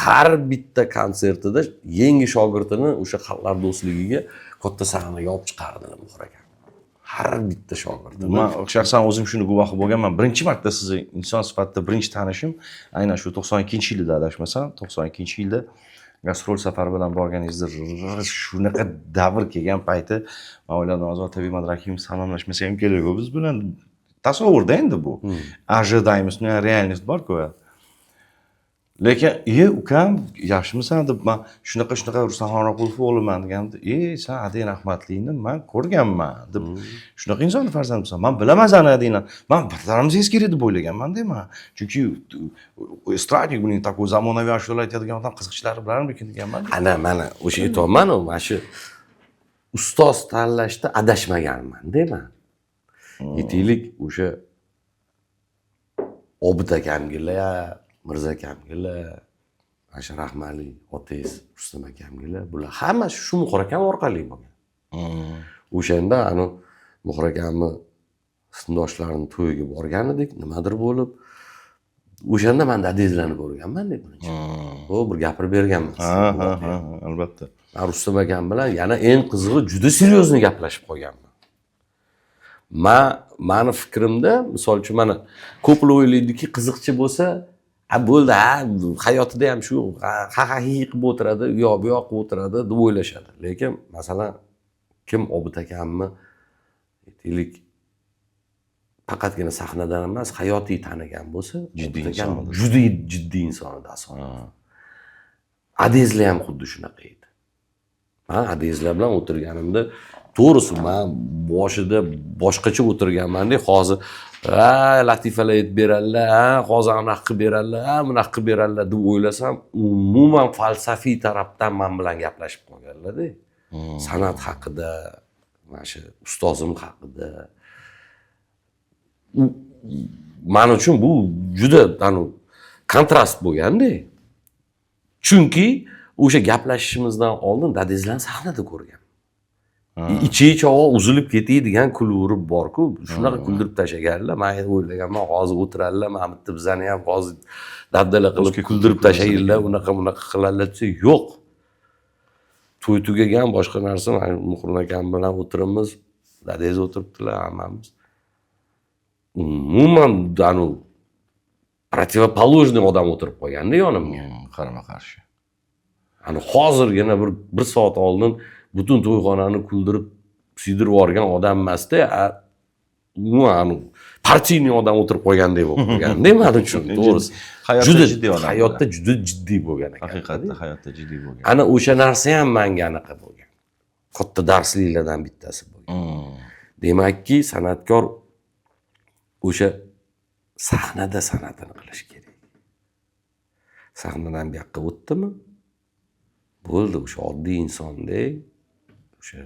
Har bitta konsertida yangi shogirdini o'sha xalqlar do'stligiga katta sahnaga olib chiqardi Muxor akam. Har bitta shogirdini. Men shaxsan o'zim shuni guvohi bo'lganman. Birinchi marta sizni inson sifatida birinchi tanishim aynan shu 92-yilda adashmasam, 92-yilda gastrol safari bilan borganingizda shunaqa davr kelgan payti men o'yladim, Ozod Rahimov salomlashmasa ham kerak-ku biz bilan. Tasavvurda endi bu. Ожидаемость, realnost bor-ku. Lekin, ukam, yaxshimisan deb men shunaqa Rustamxon Raqulov o'g'liman deganimda, sen Adin Rahmatlini men ko'rganman deb shunaqa inson farzandimsan. Men bilaman seni Adinni. Men birlarimizga kerak deb o'ylaganman deyman. Chunki estradnik uning takoy zamonaviy ashyolar aytadigan odam qiziqchlari bilarmikin deganman. Mana o'sha aytolman-ku, mana shu ustoz tanlashda adashmaganman deyman. Aytaylik, o'sha Obid akamgilar, Mirza akamgilar, Asha Rahmali, Otangiz, Rustam akamgilar, bular hammasi shu Muxor akam orqali bo'lgan. O'shanda Muxor akamni sinfdoshlarini to'yiga borgan edik, nimadir bo'lib, o'shanda men dadangizlarni ko'rganman deb birinchi. Bir gapirib berganman. Albatta. Men Rustam akam bilan yana eng qizig'i juda seryozni gaplashib qolganman. Mani fikrimda, misol uchun mana ko'plar o'ylaydiki, qiziqchi bo'lsa, bo'ldi, hayotida ham shu qilib o'tiradi, bu yoq qilib o'tiradi deb o'ylashadi. Lekin masalan, kim Obid akamni aytaylik faqatgina sahnadan emas, hayotiy tanigan bo'lsa, jiddiy inson, juda jiddiy inson edi asosan. Adezlar ham xuddi shunaqa edi. Men adezlar bilan o'tirganimda to'g'risi men boshida boshqacha o'tirganman-da, hozir latifalar aytib beradilar, hozir anaqa qilib beradilar, bunaqa qilib beradilar deb o'ylasam, umuman falsafiy tarafdan men bilan gaplashib qolganlar-da. San'at haqida, mana shu ustozim haqida. Men uchun bu juda kontrast bo'lganda. Chunki o'sha gaplashishimizdan oldin dadangizlarni sahnada ko'rgan. Ichi-chovoq uzilib ketadigan kuluri bor-ku, shunaqa kuldirib tashlaganlar. Men o'ylaganman, hozir o'tiradilar, men bitta bizani ham hozir dabdala qilib kuldirib tashlaydilar, unaqa qiladilar desa, yo'q. To'y tugagan boshqa narsa, men Muxor akam bilan o'tiramiz, dadangiz o'tiribdilar, hammamiz. Umuman противоположный odam o'tirib qolganda yonimga. Qarama-qarshi. Hozirgina bir soat oldin butun to'yxonani kuldirib, siydirib yuborgan odam emasda, partiyniy odam o'tirib qo'ygandek bo'lib qolganda men uchun, to'g'risi. Hayotda jiddiy odam. Hayotda juda jiddiy bo'lgan ekan. Haqiqatda hayotda jiddiy bo'lgan. O'sha narsa ham menga anaqa bo'lgan. Katta darsliklardan bittasi bo'lgan. Demakki, san'atkor o'sha sahnada san'atini qilish kerak. Sahnadan bu yoqqa o'tdimi? Bo'ldi, o'sha oddiy insondek o'sha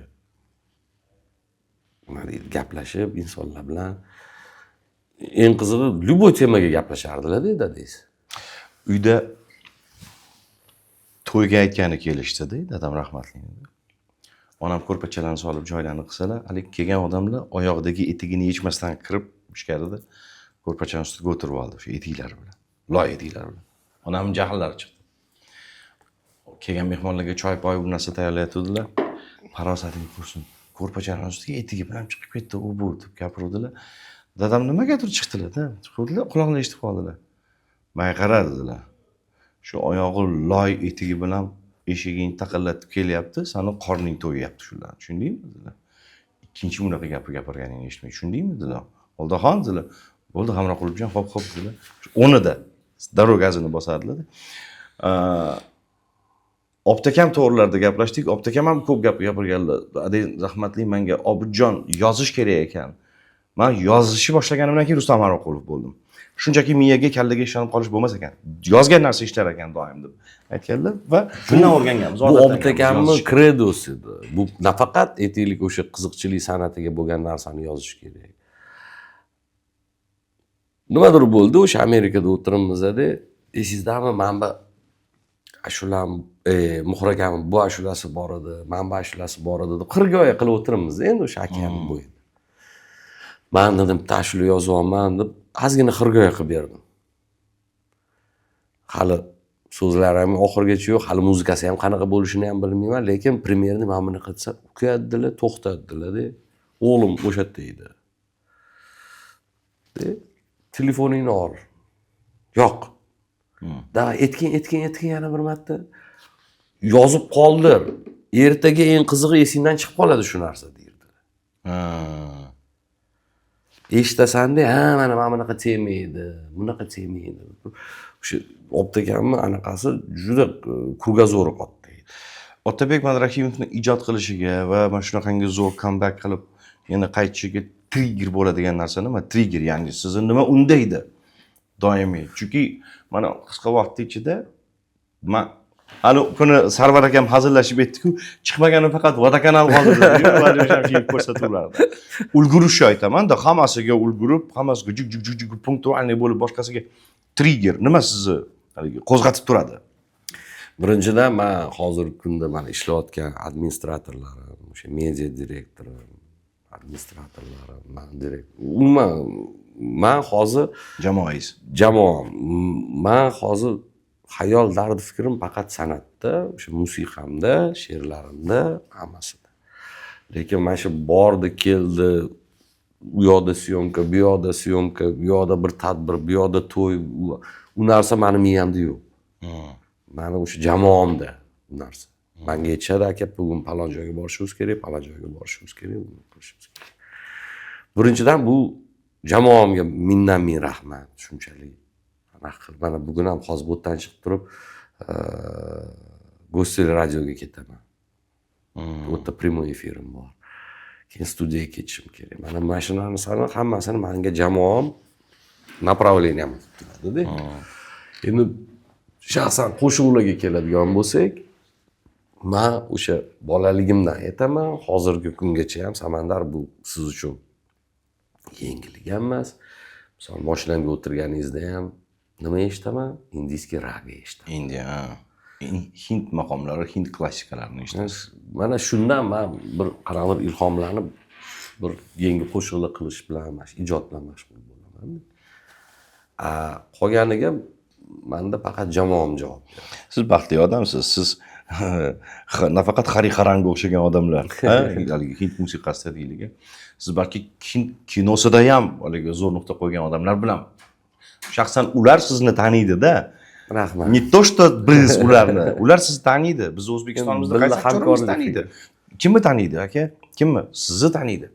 gaplashib insonlar bilan eng qizig'i любой temaga gaplashardilar-da dadangiz. Uyda to'yga aytgani kelishdi-da, dadam rahmatli. Onam ko'rpachalarni solib joylarni qilsalar, hali kelgan odamlar oyog'idagi etigini yechmasdan kirib ichkarida ko'rpachaning ustiga o'tirib oldi o'sha etiklari bilan, loy etiklari bilan. Onam jahllari chiqdi. Kelgan mehmonlarga choy-poy bu narsa tayyorlayotdilar. Farosating qursin. Ko'rpachaning ustiga etigi bilan chiqib ketdi, u bu deb gapirdilar. Dadam nimagadir chiqdilar-da, chiqdilar, quloqlar eshitib qoldilar. Men qaradilar. Shu oyog'i loy etigi bilan eshigingni taqillatib kelyapti, seni qorning to'yyapti shular. Tushundingmi dedilar. ikkinchi bunaqa gapirganingni eshitmay tushundingmi dedilar. Oldaxon dedilar. Bo'ldi, hamroh qilibjon, hop dedilar. 10da darogazini bosardilar. Optakam to'g'rilarda gaplashdik. Optakam ham ko'p gap gapirganlar. Adey rahmatli menga Obidjon yozish kerak ekan. Men yozishni boshlaganimdan keyin Rustam Maroqulov bo'ldim. Shunchaki miyaga, kallaga ishonib qolish bo'lmas ekan. Yozgan narsa ishlar ekan doim deb aytganlar va shundan o'rganganmiz. Bu Optakamning kredosi edi. Bu nafaqat aytaylik o'sha qiziqchilik san'atiga bo'lgan narsani yozish kerak. Nimadir bo'ldi, o'sha Amerikada o'tirimizda, esingizdami, manba ashulam, Muhra akam bu ashulasi bor edi, manba ashulasi bor edi deb xirgoya qilib o'tirimizda endi o'sha akam bo'yida. Men dedim, ashula yozyapman deb ozgina xirgoya qilib berdim. Hali so'zlari ham oxirigacha yo'q, hali muzikasi ham qanaqa bo'lishini ham bilmayman, lekin premyerni men buni qilsa, ukadilar, to'xtatdilar-da. O'g'lim o'sha yerda edi. Telefoningni ol. Yo'q. Da etkin yana bir marta yozib qoldir. Ertaga eng qizig'i esingdan chiqib qoladi shu narsa derdi. Eshitasan-da, mana bunaqa tegmaydi, bunaqa tegmaydi. O'sha Optakamni anaqasi juda krugozo'ri qotdi. Otabek Madrahimovni ijod qilishiga va mana shunaqangi zo'r comeback qilib yana qaytishiga trigger bo'ladigan narsa nima? Trigger, ya'ni sizni nima undaydi doimiy? Chunki mana qisqa vaqt ichida men ana kuni Sarvar akam hazillashib aytdi-ku, chiqmagani faqat vodokanal hozirda ko'rsatuvlarda. Ulgurish aytaman-da, hammasiga ulgurib, hammasiga jug punktualniy bo'lib boshqasiga trigger nima sizni haligi qo'zg'atib turadi? Birinchidan men hozirgi kunda mana ishlayotgan administratorlarim, o'sha media direktorim, administratorlarim, umuman men hozir jamoam. Men hozir xayol, dard, fikrim faqat san'atda, o'sha musiqamda, she'rlarimda, hammasida. Lekin mana shu bordi, keldi, u yoqda syomka, bu yoqda syomka, bu yoqda bir tadbir, bu yoqda to'y, u narsa meni miyamda yo'q. Meni o'sha jamoamda bu narsa. Menga aytishadi, aka, bugun falon joyga borishimiz kerak, falon joyga borishimiz kerak, uni qilishimiz kerak. Birinchidan bu jamoamga ming rahmat, shunchalik. Mana bugun ham hozir bu yerdan chiqib turib, Go'stel radioga ketaman. Bu yerda prямой efirim bor. Keyin studiyaga ketishim kerak. Mana mashinani sani hammasini menga jamoam направлением turadi-da. Endi shaxsan qo'shiqlarga keladigan bo'lsak, men o'sha bolaligimdan aytaman, hozirgi kungacha ham Samandar bu siz uchun yengillik emas. Misol mashinamga o'tirganingizda ham nima eshitaman? Indiyskiy raga eshitaman. Indiya, Hind maqomlari, Hind klassikalarini eshitasiz. Mana shundan men bir qanaqadir ilhomlanib, bir yangi qo'shiqlar qilish bilan, ijod bilan mashg'ul bo'laman. Qolganiga menda faqat jamoam javob beradi. Siz baxtli odamsiz. Siz nafaqat Xariharanga o'xshagan odamlar, haligi Hind musiqasida deylik. Siz balki Hind kinosida ham haligi zo'r nuqta qo'ygan odamlar bilan shaxsan ular sizni taniydi-da. Rahmat. Не то что biz ularni, ular sizni taniydi. Biz O'zbekistonimizda qaysi aktyorimiz taniydi? Kimni taniydi, aka? Kimni? Sizni taniydi.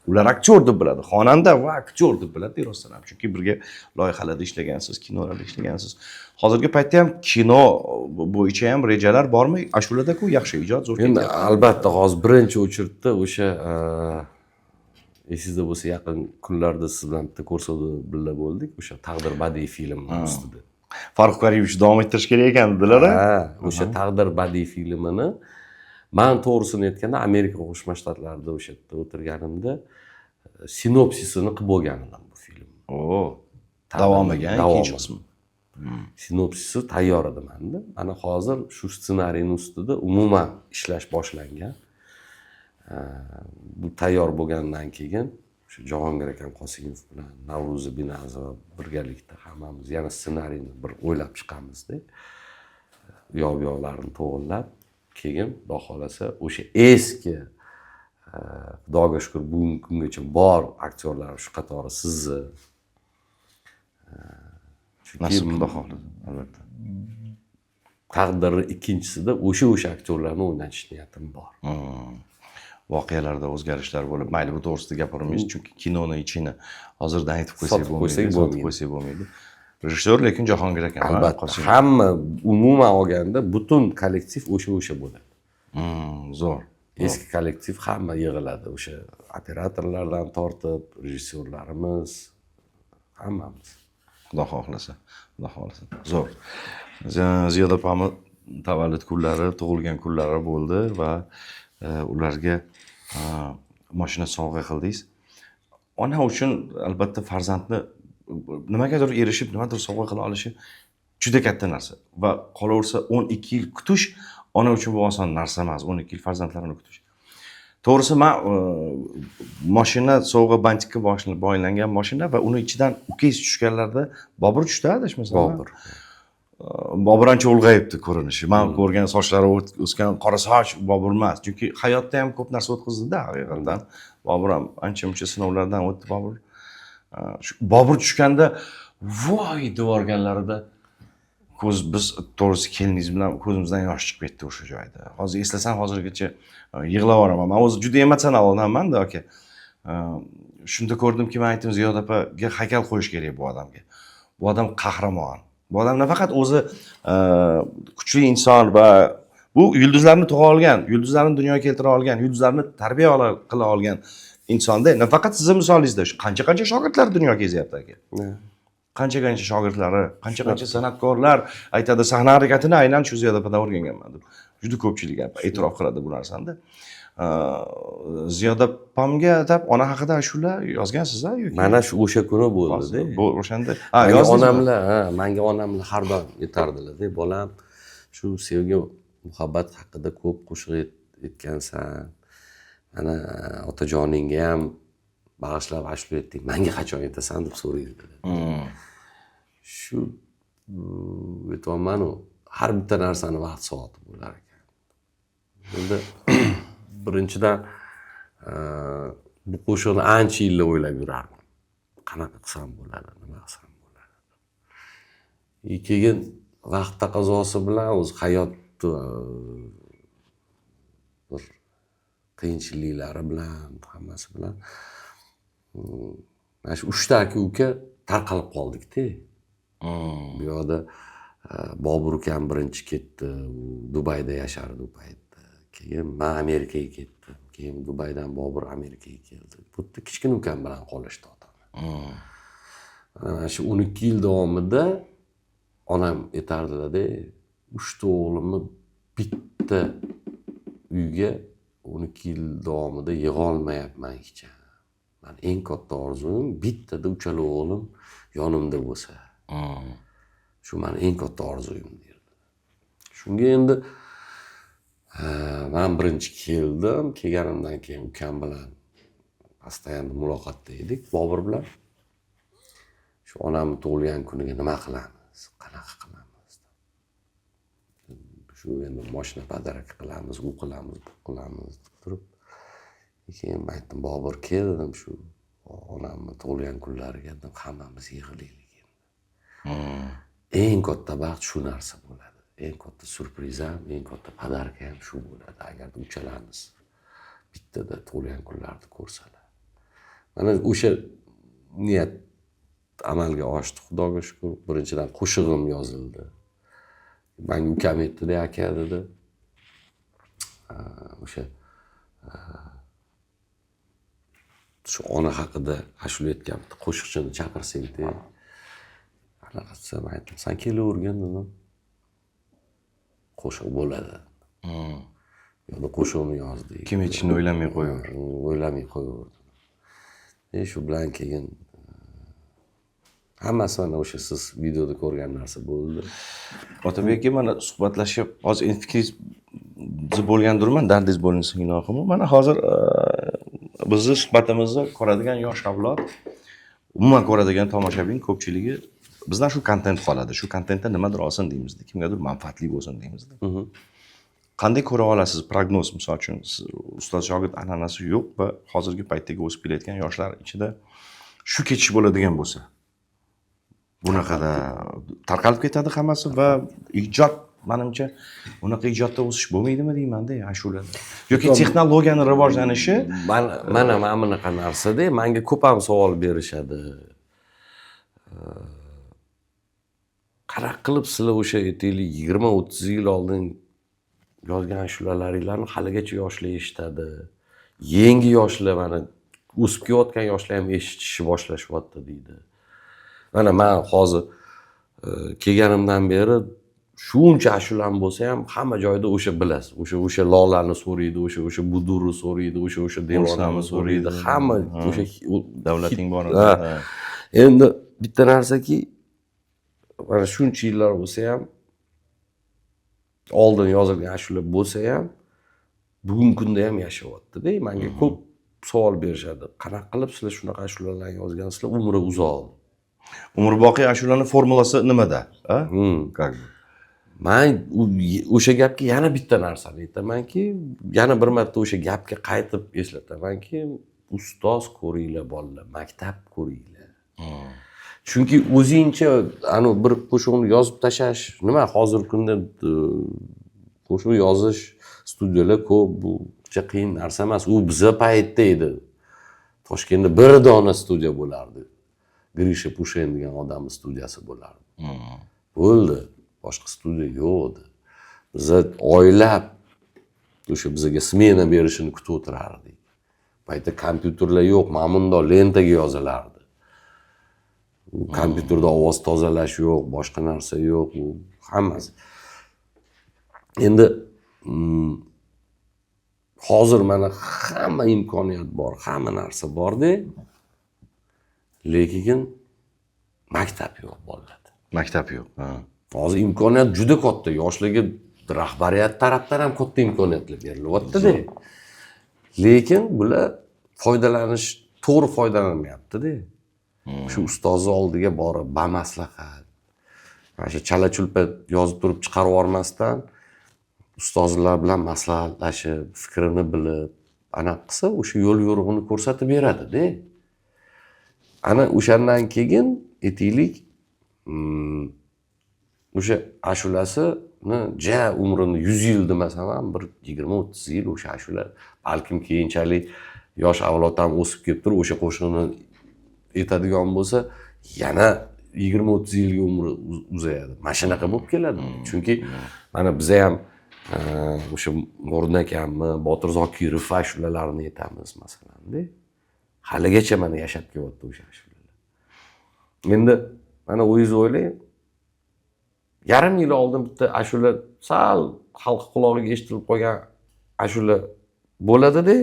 Ular aktyor deb biladi, xonanda va aktyor deb biladi rostdan ham. Chunki birga loyihalarda ishlagansiz, kinolarda ishlagansiz. Hozirgi paytda ham kino bo'yicha ham rejalar bormi? Ashulada-ku yaxshi ijod, zo'r endi albatta hozir birinchi o'chirtda o'sha esingizda bo'lsa, yaqin kunlarda siz bilan bitta ko'rsatuv birga bo'ldik, o'sha Taqdir badiiy filmi ustida. Farruh Karimov davom ettirish kerak ekan dedilar. O'sha Taqdir badiiy filmini men to'g'risini aytganda Amerika Qo'shma Shtatlarida o'sha yerda o'tirganimda sinopsisini qilib bo'lgan edim bu film. Davomiga ikkinchi qismi. Sinopsisi tayyor edi menda. Mana hozir shu ssenariyning ustida umuman ishlash boshlangan. Bu tayyor bo'lgandan keyin shu Jahongir akam Qosimov bilan Navro'zi Binazova birgalikda hammamiz yana ssenariyni bir o'ylab chiqamizda. Yo'q-yo'qlarini to'g'irlab, keyin Xudo xolasa o'sha eski Xudoga shukr bugungi kungacha bor aktyorlar shu qatori sizni nasib Xudo xolasa albatta. Taqdirni ikkinchisida o'sha aktyorlarni o'ynatish niyatim bor. voqealarda o'zgarishlar bo'lib, mayli bu to'g'risida gapirmaymiz, chunki kinoni ichini hozirdan aytib qo'ysak Sotib qo'ysak bo'lmaydi, sotib qo'ysak bo'lmaydi. Rejissyor lekin Jahongir aka. Albatta, hamma umuman olganda butun kollektiv o'sha bo'ladi. Zo'r. Eski kollektiv hamma yig'iladi, o'sha operatorlardan tortib, rejissyorlarimiz, hammamiz. Xudo xohlasa, Xudo xohlasa. Zo'r. Ziyoda opamni tavallud kunlari, tug'ilgan kunlari bo'ldi va ularga mashina sovg'a qildingiz. Ona uchun albatta farzandni nimagadir erishib, nimadir sovg'a qila olishi juda katta narsa va qolaversa 12 yil kutish ona uchun bu oson narsa emas. 12 yil farzandlarini kutish. To'g'risi men mashina sovg'a bantikka boylangan mashina va uni ichidan ukangiz tushganlarda Bobur tushdi, adashmasam. Bobur ancha ulg'ayibdi ko'rinishi. Men ko'rgan sochlari o'sgan qora soch Bobur emas. Chunki hayotda ham ko'p narsa o'tkazdi-da haqiqatan. Bobur ham ancha-muncha sinovlardan o'tdi Bobur. Bobur tushganda voy devorganlarida biz to'g'risi keliningiz bilan ko'zimizdan yosh chiqib ketdi o'sha joyda. Hozir eslasam hozirgacha yig'lab yuboraman. Men o'zi juda emotsional odamman-da aka. Shunda ko'rdimki, men aytdim Ziyoda opaga haykal qo'yish kerak bu odamga. Bu odam qahramon. Bu odam nafaqat o'zi kuchli inson va bu yulduzlarni tug'a olgan, yulduzlarni dunyoga keltira olgan, yulduzlarni tarbiya qila olgan insonda nafaqat sizning misolingizda qancha shogirdlar dunyoga kezyapti aka. Qancha shogirdlari, qancha san'atkorlar aytadi sahna harakatini aynan shu Ziyoda opadan o'rganganman deb. Juda ko'pchilik e'tirof qiladi bu narsani. Ziyoda opamga deb ona haqida ashula yozgansiz-a yoki? Mana shu o'sha kuni bo'ldi-da. Bu o'shanda. Menga onamlar har doim aytardilar-da, bolam, shu sevgi, muhabbat haqida ko'p qo'shiq aytgansan. Mana otajoningga ham bag'ishlab ashula aytding. Menga qachon aytasan deb so'raydilar. Shu aytayapman-ku, har bitta narsani vaqt soati bo'lar ekan. Endi birinchidan bu qo'shiqni ancha yillar o'ylab yurardim. Qanaqa qilsam bo'ladi, nima qilsam bo'ladi. Keyin vaqt taqozosi bilan o'z hayot bir qiyinchiliklari bilan, hammasi bilan mana shu 3 ta aka-uka tarqalib qoldik-da. Bu yoqda Bobur ukam birinchi ketdi, Dubayda yashardi u paytda. Keyin men Amerikaga ketdim. Keyin Dubaydan Bobur Amerikaga keldi. Bu yerda kichkina ukam bilan qolishdi otam. Mana shu 12 yil davomida onam aytardilar-da, 3 ta o'g'limni bitta uyga 12 yil davomida yig'a olmayapman hech. Men eng katta orzum bittada uchala o'g'lim yonimda bo'lsa. Shu meni eng katta orzuyim derdi. Shunga endi men birinchi keldim. Kelganimdan keyin ukam bilan postoyanno muloqotda edik, Bobur bilan. Shu onamning tug'ilgan kuniga nima qilamiz, qanaqa qilamiz. Shu endi mashina podarak qilamiz, u qilamiz, bu qilamiz deb turib. Keyin aytdim, Bobur kel dedim, shu onamning tug'ilgan kunlariga dedim, hammamiz yig'ilaylik endi. Eng katta baxt shu narsa bo'ladi. Eng katta surpriz ham, eng katta podarak ham shu bo'ladi. Agar uchalarimiz bittada tug'ilgan kunlarni ko'rsalar. Mana o'sha niyat amalga oshdi, Xudoga shukr. Birinchidan qo'shig'im yozildi. Menga ukam aytdi-da, aka dedi. O'sha shu ona haqida ashula aytganimda qo'shiqchini chaqirsang-da. Qanaqasi aytdim, sen kelavergin dedim. Qo'shiq bo'ladi. Yo'qda qo'shiqni yozdik. Kim aytishini o'ylamay qo'yaver. O'ylamay qo'yaverdim. Shu bilan keyin hammasi mana o'sha siz videoda ko'rgan narsa bo'ldi. Otabek aka, mana suhbatlashib, hozir fikringiz bo'lgandirman, dardingiz bo'linsin gunohim. Mana hozir bizni suhbatimizni ko'radigan yosh avlod, umuman ko'radigan tomoshabin ko'pchiligi bizdan shu kontent qoladi. Shu kontentda nimadir olsin deymiz, kimgadir manfaatli bo'lsin deymiz. Qanday ko'ra olasiz prognoz, misol uchun, ustoz shogird an'anasi yo'q va hozirgi paytdagi o'sib kelayotgan yoshlar ichida shu ketish bo'ladigan bo'lsa, bunaqada tarqalib ketadi hammasi va ijod menimcha unaqa ijodda o'sish bo'lmaydimi deymanda ashulada. Yoki texnologiyani rivojlanishi mana bunaqa narsada menga ko'p ham savol berishadi. Qanaqa qilib sizlar o'sha aytaylik 20-30 yil oldin yozgan ashulalaringlarni haligacha yoshlar eshitadi. Yangi yoshlar mana o'sib kelayotgan yoshlar ham eshitishni boshlashyapti deydi. Mana men hozir kelganimdan beri shuncha ashulam bo'lsa ham hamma joyda o'sha bilasiz. O'sha lolani so'raydi, o'sha budurni so'raydi, o'sha devonani so'raydi. Hamma o'sha davlating bor. Endi bitta narsaki, mana shuncha yillar bo'lsa ham oldin yozilgan ashula bo'lsa ham bugungi kunda ham yashayapti-da. Menga ko'p savol berishadi. Qanaqa qilib sizlar shunaqa ashulalarni yozgansizlar, umri uzoq. Umrboqiy ashulaning formulasi nimada? Как бы? Men o'sha gapga yana bitta narsani aytamanki, yana bir marta o'sha gapga qaytib eslatamanki, ustoz ko'ringlar bolalar, maktab ko'ringlar. Chunki o'zingcha bir qo'shiqni yozib tashlash, nima hozirgi kunda qo'shiq yozish studiyalar ko'p, bu juda qiyin narsa emas. U bizga paytda edi. Toshkentda bir dona studiya bo'lardi. Grisha Pushen degan odamning studiyasi bo'lardi. Bo'ldi. Boshqa studiya yo'q edi. Biz oylab o'sha bizga smena berishini kutib o'tirardik. Paytda kompyuterlar yo'q, ma'munda lentaga yozilardi. Kompyuterda ovoz tozalash yo'q, boshqa narsa yo'q, u hammasi. Endi hozir mana hamma imkoniyat bor, hamma narsa bor-da. Lekin maktab yo'q bolalarda. Maktab yo'q. Hozir imkoniyat juda katta, yoshlarga rahbariyat tarafdan ham katta imkoniyatlar berilyapti-da. Lekin bular to'g'ri foydalanmayapti-da. Shu ustozni oldiga borib, bamaslahat. Mana shu chala-chulpa yozib turib chiqarib yubormasdan ustozlar bilan maslahatlashib, fikrini bilib, ana qilsa o'sha yo'l yo'rig'ini ko'rsatib beradi-da. Ana o'shandan keyin aytaylik, o'sha ashulasini umrini 100 yil demasam ham bir 20-30 yil o'sha ashula, balkim keyinchalik yosh avlod ham o'sib kelib turib o'sha qo'shiqni aytadigan bo'lsa, yana 20-30 yilga umri uzayadi. Mana shunaqa bo'lib keladi. Chunki mana biz ham o'sha Mo'rin akamni, Botir Zokirov ashulalarini aytamiz masalan-da. Haligacha mana yashab kelyapti o'sha ashulalar. Endi mana o'zingiz o'ylang, yarim yil oldin bitta ashula sal xalq qulog'iga eshitilib qolgan ashula bo'ladi-da.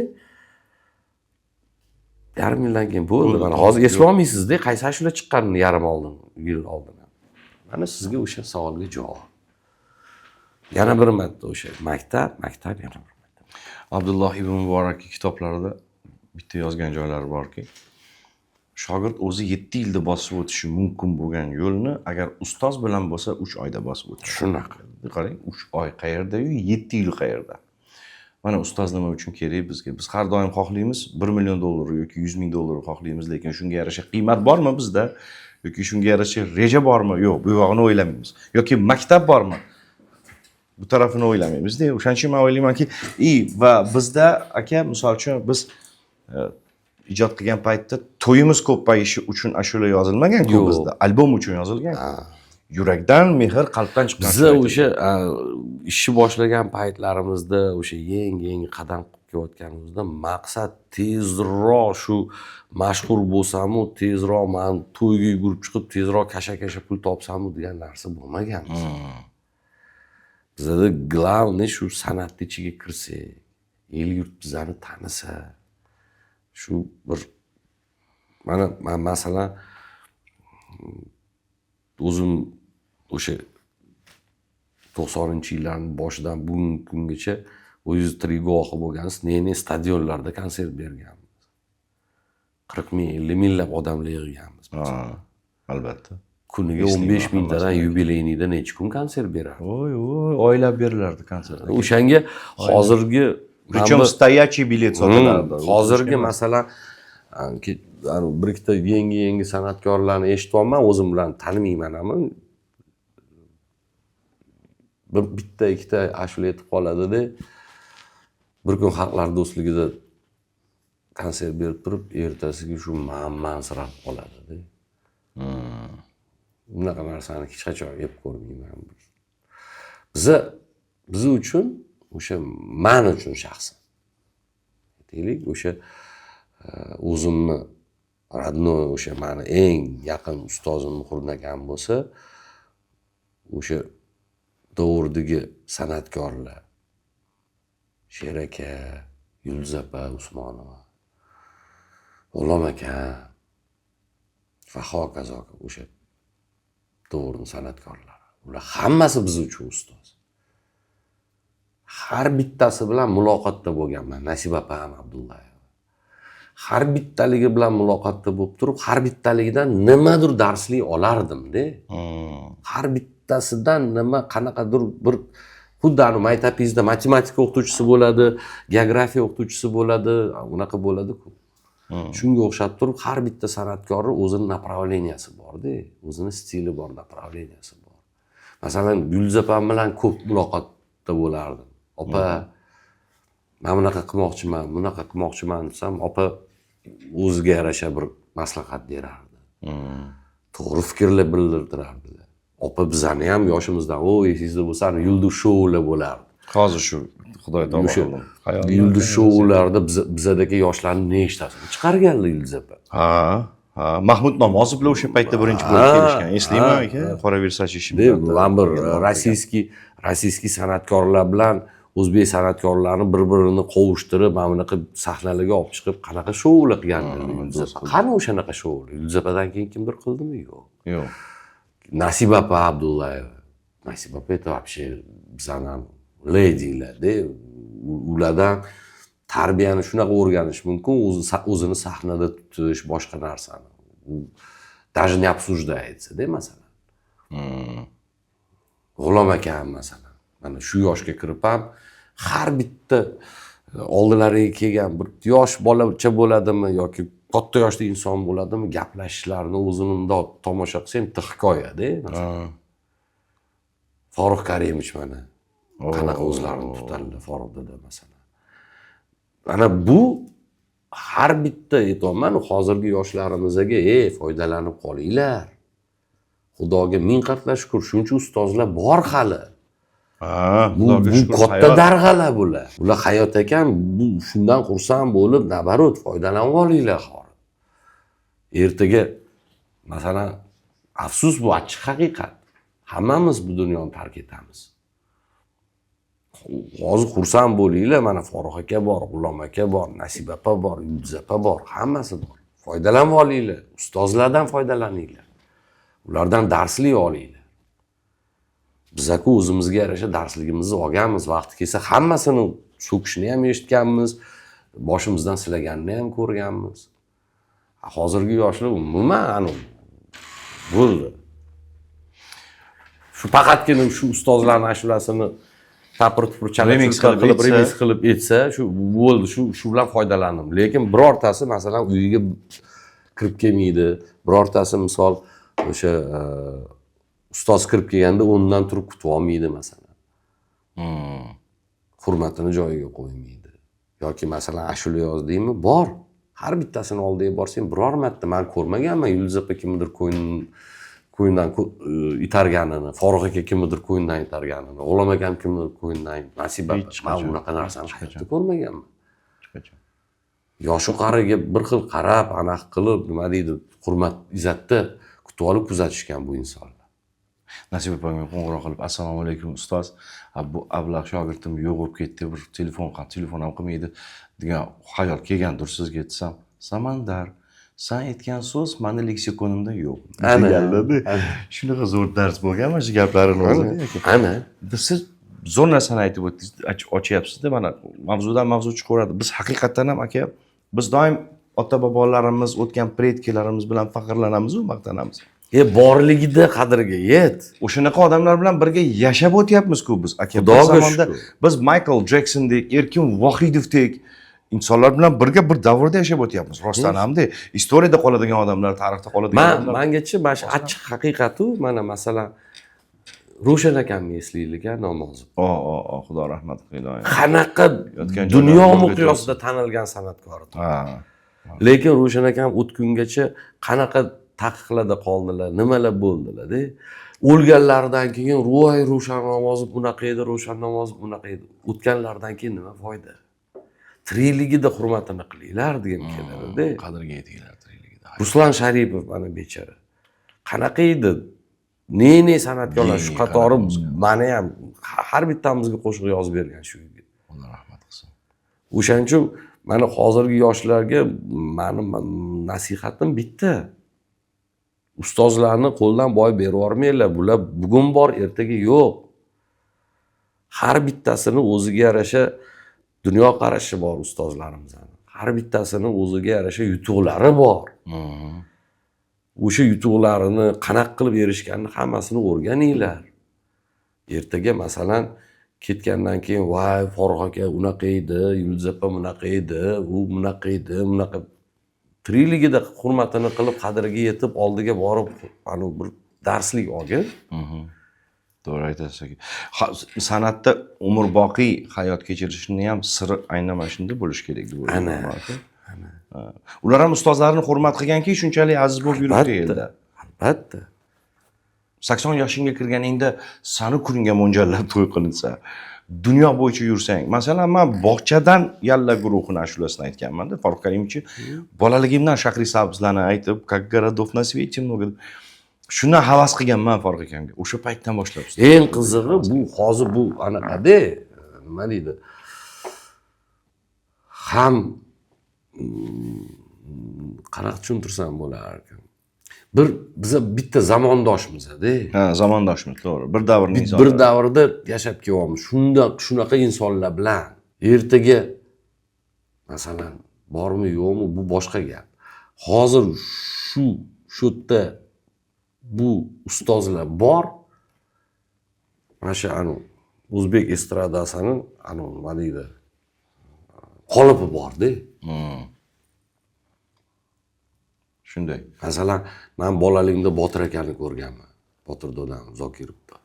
Yarim yildan keyin bo'ldi. Mana hozir eslolmaysiz-da, qaysi ashula chiqqanini yarim yil oldin. Mana sizga o'sha savolga javob. Yana bir marta o'sha maktab yana bir marta. Abdulloh ibn Muborak kitoblarida bitta yozgan joylari borki, shogird o'zi 7 yilda bosib o'tishi mumkin bo'lgan yo'lni agar ustoz bilan bo'lsa 3 oyda bosib o'tadi. Shunaqa. Qarang, 3 oy qayerda-yu, 7 yil qayerda. Mana ustoz nima uchun kerak bizga? Biz har doim xohlaymiz 1 million dollar yoki 100 ming dollar xohlaymiz, lekin shunga yarasha qiymat bormi bizda? Yoki shunga yarasha reja bormi? Yo'q, bu yog'ini o'ylamaymiz. Yoki maktab bormi? Bu tarafini o'ylamaymiz-da. O'shaning uchun men o'ylaymanki, va bizda aka, misol uchun biz ijod qilgan paytda to'yimiz ko'payishi uchun ashula yozilmagan-ku bizda, albom uchun yozilgan. Yurakdan, mehr, qalbdan chiqqan. Biz o'sha ishni boshlagan paytlarimizda, o'sha yangi qadam qilib kelayotganimizda maqsad tezroq shu mashhur bo'lsam-u, tezroq men to'yga yugurib chiqib, tezroq kasha-kasha pul topsam-u degan narsa bo'lmagan. Bizda glavniy shu san'atning ichiga kirsak, el yurt bizani tanisa. Shu bir mana masalan o'zim o'sha 90-yillarning boshidan bugungi kungacha o'zingiz tirik guvohi bo'lgansiz, ne stadionlarda konsert berganmiz. 40 ming, 50 minglab odamlar yig'ganmiz. Albatta. Kuniga 15 mingtadan yubileynida necha kun konsert berardi? Oylab berilardi konsertlar. O'shanga hozirgi Причем стоячий bilet sotilardi. Hozirgi masalan bir ikkita yangi san'atkorlarni eshityapman, o'zim bilan tanimayman ham. bitta ikkita ashula aytib qoladida, bir kun Xalqlar do'stligida konsert berib turib, ertasiga shu mansirab qoladida. Bunaqa narsani hech qachon yeb ko'rmayman. Biz uchun o'sha men uchun shaxsan aytaylik, o'sha o'zimni родной o'sha meni eng yaqin ustozim Muhriddin akam bo'lsa, o'sha davrdagi san'atkorlar Sher aka, Yulduz opa Usmonova, G'ulom aka va hokazo o'sha davrning san'atkorlari. Ular hammasi biz uchun ustoz. Har bittasi bilan muloqotda bo'lganman. Nasiba opa ham Abdullayeva. Har bittaligi bilan muloqotda bo'lib turib, har bittaligidan nimadir darslik olardim-da. Har bittasidan nima qanaqadir bir xuddi anu maktabingizda matematika o'qituvchisi bo'ladi, geografiya o'qituvchisi bo'ladi, unaqa bo'ladi-ku. Shunga o'xshab turib, har bitta san'atkorning o'zining направленияsi bor-da, o'zining stili bor, направленияsi bor. Masalan, Yulduz opam bilan ko'p muloqotda bo'lardim. Opa, men bunaqa qilmoqchiman, bunaqa qilmoqchiman desam, opa o'ziga yarasha bir maslahat berardi. To'g'ri fikrlar bildirardilar. Opa bizani ham yoshimizdan, esingizda bo'lsa, Yulduz shoular bo'lardi. Hozir shu Xudoy taolo. Yulduz shoularida bizadagi yoshlarni nechtasini chiqarganlar Yulduz opa. Ha, Mahmud Nomozov bilan o'sha paytda birinchi bo'lib kelishgan. Eslayman aka, qora versachishim. Ular bir rossiyskiy san'atkorlar bilan o'zbek san'atkorlarini bir-birini qovushtirib, mana bunaqa sahnalarga olib chiqib, qanaqa shoular qilganlar Yulduz opa. Qani o'shanaqa shoular? Yulduz opadan keyin kimdir qildimi? Yo'q. Nasiba opa Abdullayeva. Nasiba opa esa вообще bizani ledilar-da. Ulardan tarbiyani shunaqa o'rganish mumkin, o'zini sahnada tutish, boshqa narsani. Даже не обсуждается-da masalan. G'ulom aka ham masalan, mana shu yoshga kirib ham har bitta oldilariga kelgan bir yosh bolacha bo'ladimi yoki katta yoshli inson bo'ladimi, gaplashishlarini o'zini bundoq tomosha qilsam, hikoya-da masalan. Farruh Karimov mana qanaqa o'zlarini tutadilar Farruhda masalan. Mana bu har bitta aytayman, hozirgi yoshlarimizga foydalanib qolinglar. Xudoga ming qatla shukr, shuncha ustozlar bor hali. Bu katta darg'alar bular. Ular hayot ekan, bu shundan xursand bo'lib, nabarut foydalanib olinglar hozir. Ertaga masalan, afsus bu achchiq haqiqat. Hammamiz bu dunyoni tark etamiz. Hozir xursand bo'linglar, mana Farruh aka bor, G'ulom aka bor, Nasiba opa bor, Yulduz opa bor, hammasi bor. Foydalanib olinglar, ustozlardan foydalaninglar. Ulardan darslik olinglar. Biz-ku o'zimizga yarasha darsligimizni olganmiz, vaqti kelsa hammasini so'kishni ham eshitganmiz, boshimizdan silaganini ham ko'rganmiz. Hozirgi yoshlar umuman bo'ldi. Shu faqatgina shu ustozlarning ashulasini tapir-tupir remix qilib etsa, shu bo'ldi, shu bilan foydalandim. Lekin birortasi masalan uyiga kirib kelmaydi. Birortasi misol o'sha ustoz kirib kelganda o'rnidan turib kutib olmaydi masalan. Hurmatini joyiga qo'ymaydi. Yoki masalan ashula yozdingmi? Bor. Har bittasini oldiga borsang, biror marta men ko'rmaganman Yulduz opa kimdir qo'yindan itarganini, Farruh aka kimdir qo'yindan itarganini, G'ulom akam kimdir qo'yindan, Nasiba men unaqa narsani hayotda ko'rmaganman. Yoshi qariga bir xil qarab, anaqa qilib, nima deydi, hurmat, izzatda kutib olib kuzatishgan bu insonlar. Nasiba opamga qo'ng'iroq qilib, assalomu alaykum ustoz, bu ablah shogirdim yo'q bo'lib ketdi, bir telefon ham qilmaydi degan xayol kelgandir sizga desam, Samandar, sen aytgan so'z meni leksikonimda yo'q. Shunaqa zo'r dars bo'lgan mana shu gaplarini o'zi. Ana. Siz zo'r narsani aytib o'tdingiz, ochyapsiz-da, mana mavzudan mavzu chiqaveradi. Biz haqiqatan ham aka, biz doim ota-bobolarimiz, o'tgan predkilarimiz bilan faxrlanamiz va maqtanamiz. Borligida qadriga yet. O'shanaqa odamlar bilan birga yashab o'tyapmiz-ku biz aka. Xudoga shukr. Biz Michael Jacksondek, Erkin Vohidovdek insonlar bilan birga bir davrda yashab o'tyapmiz. Rostdan hamda istoriyada qoladigan odamlar, tarixda qoladigan odamlar. Mengacha mana shu achchiq haqiqat-u, mana masalan Ravshan akamni eslaylik namozov. Xudo rahmat qilsin. Qanaqa Yotgan dunyo joylardan miqyosida tanilgan san'atkor edi. Ha. Lekin Ravshan akam o'tkungacha qanaqa taqiqlarda qoldilar, nimalar bo'ldilar-da. O'lganlaridan keyin Ravshan Namozov bunaqa edi, Ravshan Namozov bunaqa edi. O'tganlaridan keyin nima foyda? Tirikligida hurmatini qilinglar degim keladi-da. Qadriga yetinglar tirikligida. Ruslan Sharipov mana bechara. Qanaqa edi? Ne san'atkorlar shu qatori meni ham har bittamizga qo'shiq yozib bergan shu yigit. Xudo rahmat qilsin. O'shaning uchun mana hozirgi yoshlarga meni nasihatim bitta. Ustozlarni qo'ldan boy berib yormanglar. Bular bugun bor, ertaga yo'q. Har bittasini o'ziga yarasha dunyo qarashi bor ustozlarimizning. Har bittasini o'ziga yarasha yutuqlari bor. O'sha yutuqlarini qanaqa qilib erishganini hammasini o'rganinglar. Ertaga masalan ketgandan keyin voy Farruh aka unaqa edi, Yulduz opa bunaqa edi, u bunaqa edi, bunaqa tirikligida hurmatini qilib qadriga yetib oldiga borib ana bir darslik olgin. To'g'ri aytasiz aka. San'atda umrboqiy hayot kechirishni ham siri aynan mana shunda bo'lish kerak deb o'ylayman aka. Ular ham ustozlarini hurmat qilganki, shunchalik aziz bo'lib yuribdi elda. Albatta. 80 yoshingga kirganingda sani kunga mo'ljallab to'y qilinsa, dunyo bo'yicha yursang, masalan, men bog'chadan yalla guruhini ashulasini aytganman-da, Farruh Karimovich, bolaligimdan Shahriy sabzlarni aytib, как городов на свете много. Shundan havas qilganman Farruh akamga. O'sha paytdan boshlab. Eng qizig'i bu hozir bu anaqada nima deydi? Ham qanaqa tushuntirsam bo'lar ekan. Biza bitta zamondoshmiz-da. Ha, zamondoshmiz, to'g'ri. Bir davrning insonlari. Bir davrda yashab kelyapmiz. Shunaqa insonlar bilan ertaga masalan bormi yo'qmi bu boshqa gap. Hozir shu yerda bu ustozlar bor. Mana shu o'zbek estradasining nima deydi? Qolipi bor-da. Shunday. Masalan, men bolaligimda Botir akani ko'rganman. Botir dodam Zokirovda.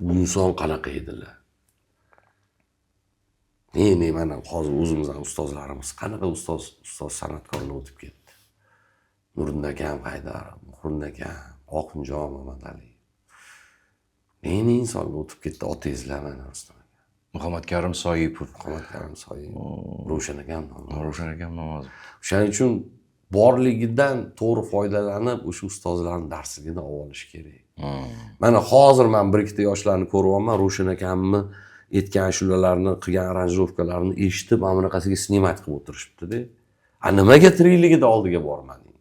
Bu inson qanaqa edilar? Mana hozir o'zimizning ustozlarimiz qanaqa ustoz san'atkorlar o'tib ketdi. Nuriddin akam Haydar, Muhriddin akam, Oqinjon Mamadali. Insonlar o'tib ketdi, otangizlar mana Rustam aka. Muhammad Karim Soyipov, Ravshan akam Namozov. O'shaning uchun borligidan to'g'ri foydalanib o'sha ustozlarning darsligini olish kerak. Mana hozir men bir ikkita yoshlarni ko'ryapman, Ravshan akamni aytgan ashulalarni, qilgan aranjirovkalarini eshitib, mana bunaqasiga snimat qilib o'tirishibdi-da. Nimaga tirikligida oldiga bormading?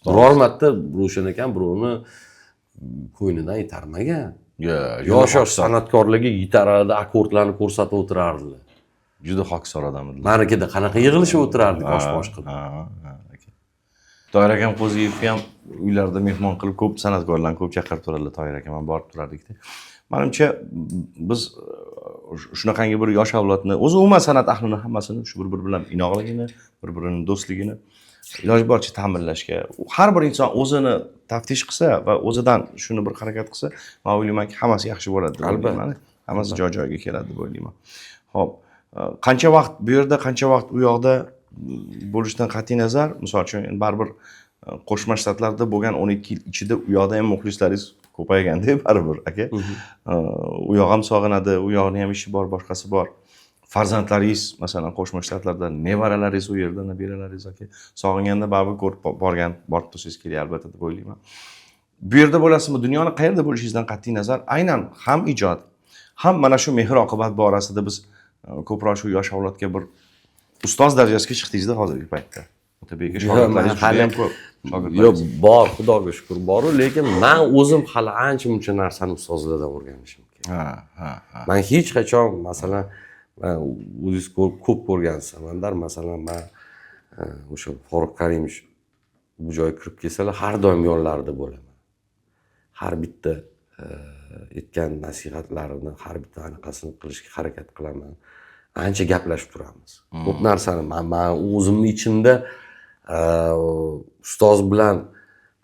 Biror marta Ravshan akam birovni ko'ynidan itarmagan. Yosh san'atkorlarga gitarada akkordlarni ko'rsatib o'tirardilar. Juda hokisor odam edilar. Manikida qanaqa yig'ilishib o'tirardik bosh qilib. Toyir akam Qo'ziyev ham uylarda mehmon qilib ko'p san'atkorlarni ko'p chaqirib turadilar. Toyir akam ham borib turardik-da. Menimcha biz shunaqangi bir yosh avlodni, o'zi umuman san'at ahlini hammasini shu bir bilan inoqligini, bir-birini do'stligini iloji boricha ta'minlashga, har bir inson o'zini taftish qilsa va o'zidan shuni bir harakat qilsa, men o'ylaymanki, hammasi yaxshi bo'ladi deb o'ylayman. Hammasi joy-joyiga keladi deb o'ylayman. Xo'p, qancha vaqt bu yerda, qancha vaqt u yoqda bo'lishdan qat'iy nazar, misol uchun baribir Qo'shma Shtatlarda bo'lgan 12 yil ichida u yoqda ham muxlislaringiz ko'paygan-da baribir aka. U yoq ham sog'inadi, u yoqning ham ishi bor, boshqasi bor. Farzandlaringiz masalan Qo'shma Shtatlarda, nevaralaringiz u yerda, nabiralaringiz aka sog'inganda baribir ko'rib borib tursangiz kerak albatta deb o'ylayman. Bu yerda bo'lasizmi, dunyoni qayerda bo'lishingizdan qat'iy nazar, aynan ham ijod, ham mana shu mehr oqibat borasida biz ko'proq shu yosh avlodga bir ustoz darajasiga chiqdingizda hozirgi paytda. Otabek shogirdlaringiz ham ko'p. Yo'q, bor, Xudoga shukr bor-ku, lekin men o'zim hali ancha-muncha narsani ustozlardan o'rganishim kerak. Men hech qachon masalan o'zingiz ko'p ko'rgansiz. Mandar masalan men o'sha Farruh Karimovich bu joyga kirib kelsalar, har doim yonlarida bo'laman. Har bitta aytgan nasihatlarini, har bitta anaqasini qilishga harakat qilaman. Ancha gaplashib turamiz. Ko'p narsani men o'zimning ichimda ustoz bilan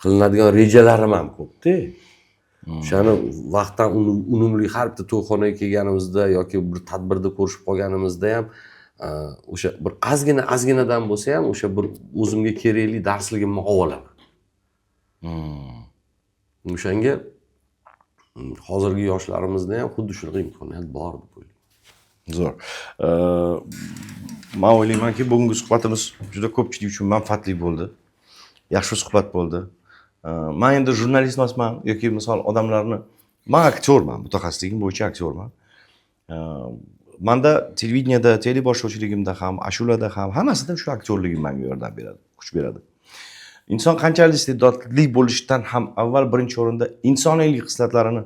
qilinadigan rejalarim ham ko'p-da. O'shani vaqtdan unumli har bitta to'yxonaga kelganimizda yoki bir tadbirda ko'rishib qolganimizda ham o'sha bir ozginadan bo'lsa ham o'sha bir o'zimga kerakli darsligimni olib olaman. O'shanga hozirgi yoshlarimizda ham xuddi shunaqa imkoniyat bor deb o'ylayman. Zo'r. Men o'ylaymanki, bugungi suhbatimiz juda ko'pchilik uchun manfaatli bo'ldi. Yaxshi suhbat bo'ldi. Men endi jurnalist emasman yoki misol odamlarni, men aktyorman, mutaxassisligim bo'yicha aktyorman. Menda televideniyada, teleboshlovchiligimda ham, ashulada ham, hammasida shu aktyorligim menga yordam beradi, kuch beradi. Inson qanchalik iste'dodli bo'lishidan ham avval birinchi o'rinda insoniylik xislatlarini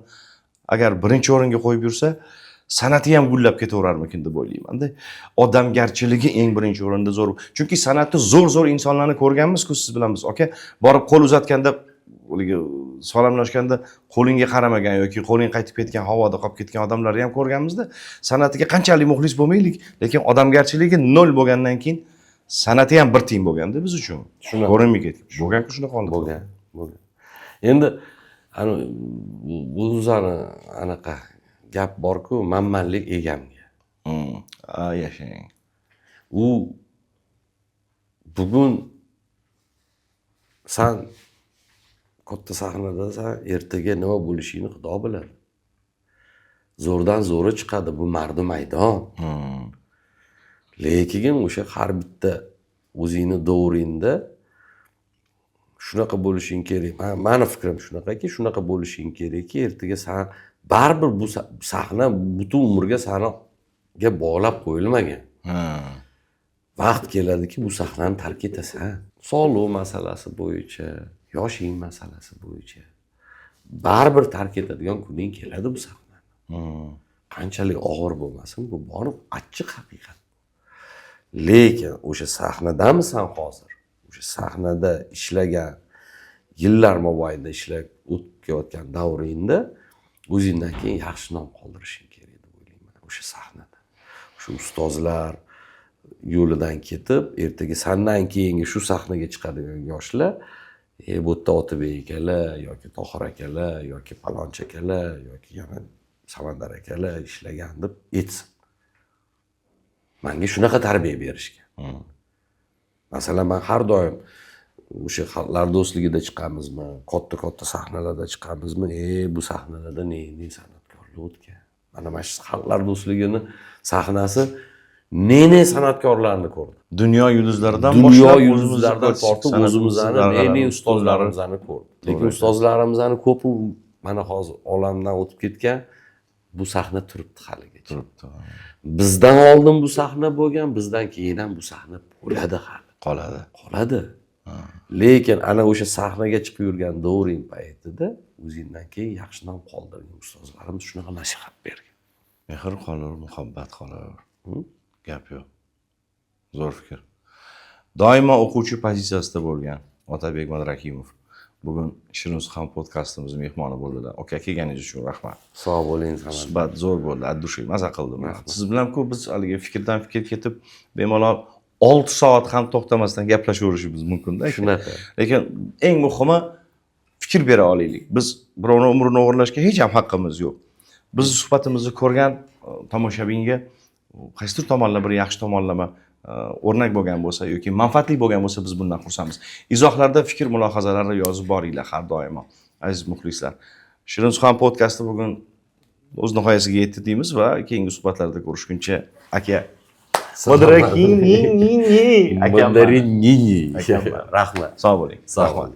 agar birinchi o'ringa qo'yib yursa, san'ati ham gullab ketaverarmikin deb o'ylayman-da. Odamgarchiligi eng birinchi o'rinda zo'r. Chunki san'atni zo'r insonlarni ko'rganmiz-ku siz bilan biz. Aka, borib qo'l uzatganda, salomlashganda qo'lingga qaramagan yoki qo'ling qaytib ketgan, havoda qolib ketgan odamlarni ham ko'rganmiz-da. San'atiga qanchalik muxlis bo'lmaylik, lekin odamgarchiligi 0 bo'lgandan keyin san'ati ham bir tiyin bo'lganda biz uchun. Ko'rinmay ketgan. Bo'lgan-ku shunaqa oldi. Bo'lgan. Endi ana o'zani anaqa gap bor-ku, manmanlik egamga. Yashang. U bugun san katta sahnadasan, ertaga nima bo'lishini Xudo biladi. Zo'rdan zo'ri chiqadi, bu mardi maydon. Lekin o'sha har bitta o'zingni davringda shunaqa bo'lishing kerak. Meni fikrim shunaqaki, shunaqa bo'lishing kerakki, ertaga san baribir bu sahna butun umrga sanaga bog'lab qo'yilmagan. Vaqt keladiki, bu sahnani tark etasan. Sog'liq masalasi bo'yicha, yoshing masalasi bo'yicha baribir tark etadigan kuning keladi bu sahnani. Qanchalik og'ir bo'lmasin, bu bor achchiq haqiqat. Lekin o'sha sahnadamisan hozir? O'sha sahnada ishlagan yillar mobaynida ishlab o'tayotgan davringda o'zingdan keyin yaxshi nom qoldirishing kerak deb o'ylayman o'sha sahnada. Shu ustozlar yo'lidan ketib, ertaga sandan keyingi shu sahnaga chiqadigan yoshlar, bu yerda Otabek akalar yoki Tohir akalar yoki Palonchi akalar yoki yana Samandar akalar ishlagan deb aytsin. Menga shunaqa tarbiya berishgan. Masalan, men har doim o'sha xalqlar do'stligida chiqamizmi, katta sahnalarda chiqamizmi, bu sahnalarda ne san'atkorlar o'tgan. Mana shu xalqlar do'stligini sahnasi ne san'atkorlarni ko'rdim. Dunyo yulduzlaridan tortib o'zimizni ne ustozlarimizni ko'rdim. Lekin ustozlarimizni ko'pi mana hozir olamdan o'tib ketgan, bu sahna turibdi haligacha. Turibdi. Bizdan oldin bu sahna bo'lgan, bizdan keyin ham bu sahna bo'ladi hali. Qoladi. Lekin ana o'sha sahnaga chiqib yurgan davring paytida o'zingdan keyin yaxshi nom qoldirgan ustozlarimiz shunaqa nasihat bergan. Mehr qolur, muhabbat qolur. Gap yo'q. Zo'r fikr. Doimo o'quvchi pozitsiyasida bo'lgan Otabek Madrakimov bugun Shirin Suxan podkastimiz mehmoni bo'ldilar. Aka, kelganingiz uchun rahmat. Sog' bo'ling. Suhbat zo'r bo'ldi, addushi maza qildim. Siz bilan-ku biz haligi fikrdan fikr ketib, bemalol 6 soat ham to'xtamasdan gaplashaverishimiz mumkin-da. Shunaqa. Lekin eng muhimi fikr bera olaylik. Biz birovning umrini o'g'irlashga hech ham haqqimiz yo'q. Biz suhbatimizni ko'rgan tomoshabinga qaysidir tomonlama bir yaxshi tomonlama o'rnak bo'lgan bo'lsa yoki manfaatli bo'lgan bo'lsa biz bundan xursandmiz. Izohlarda fikr mulohazalarni yozib boringlar har doimo. Aziz muxlislar, Shirin Suxan podkasti bugun o'z nihoyasiga yetdi deymiz va keyingi suhbatlarda ko'rishguncha aka Rahmat. Sog' bo'ling. Rahmat.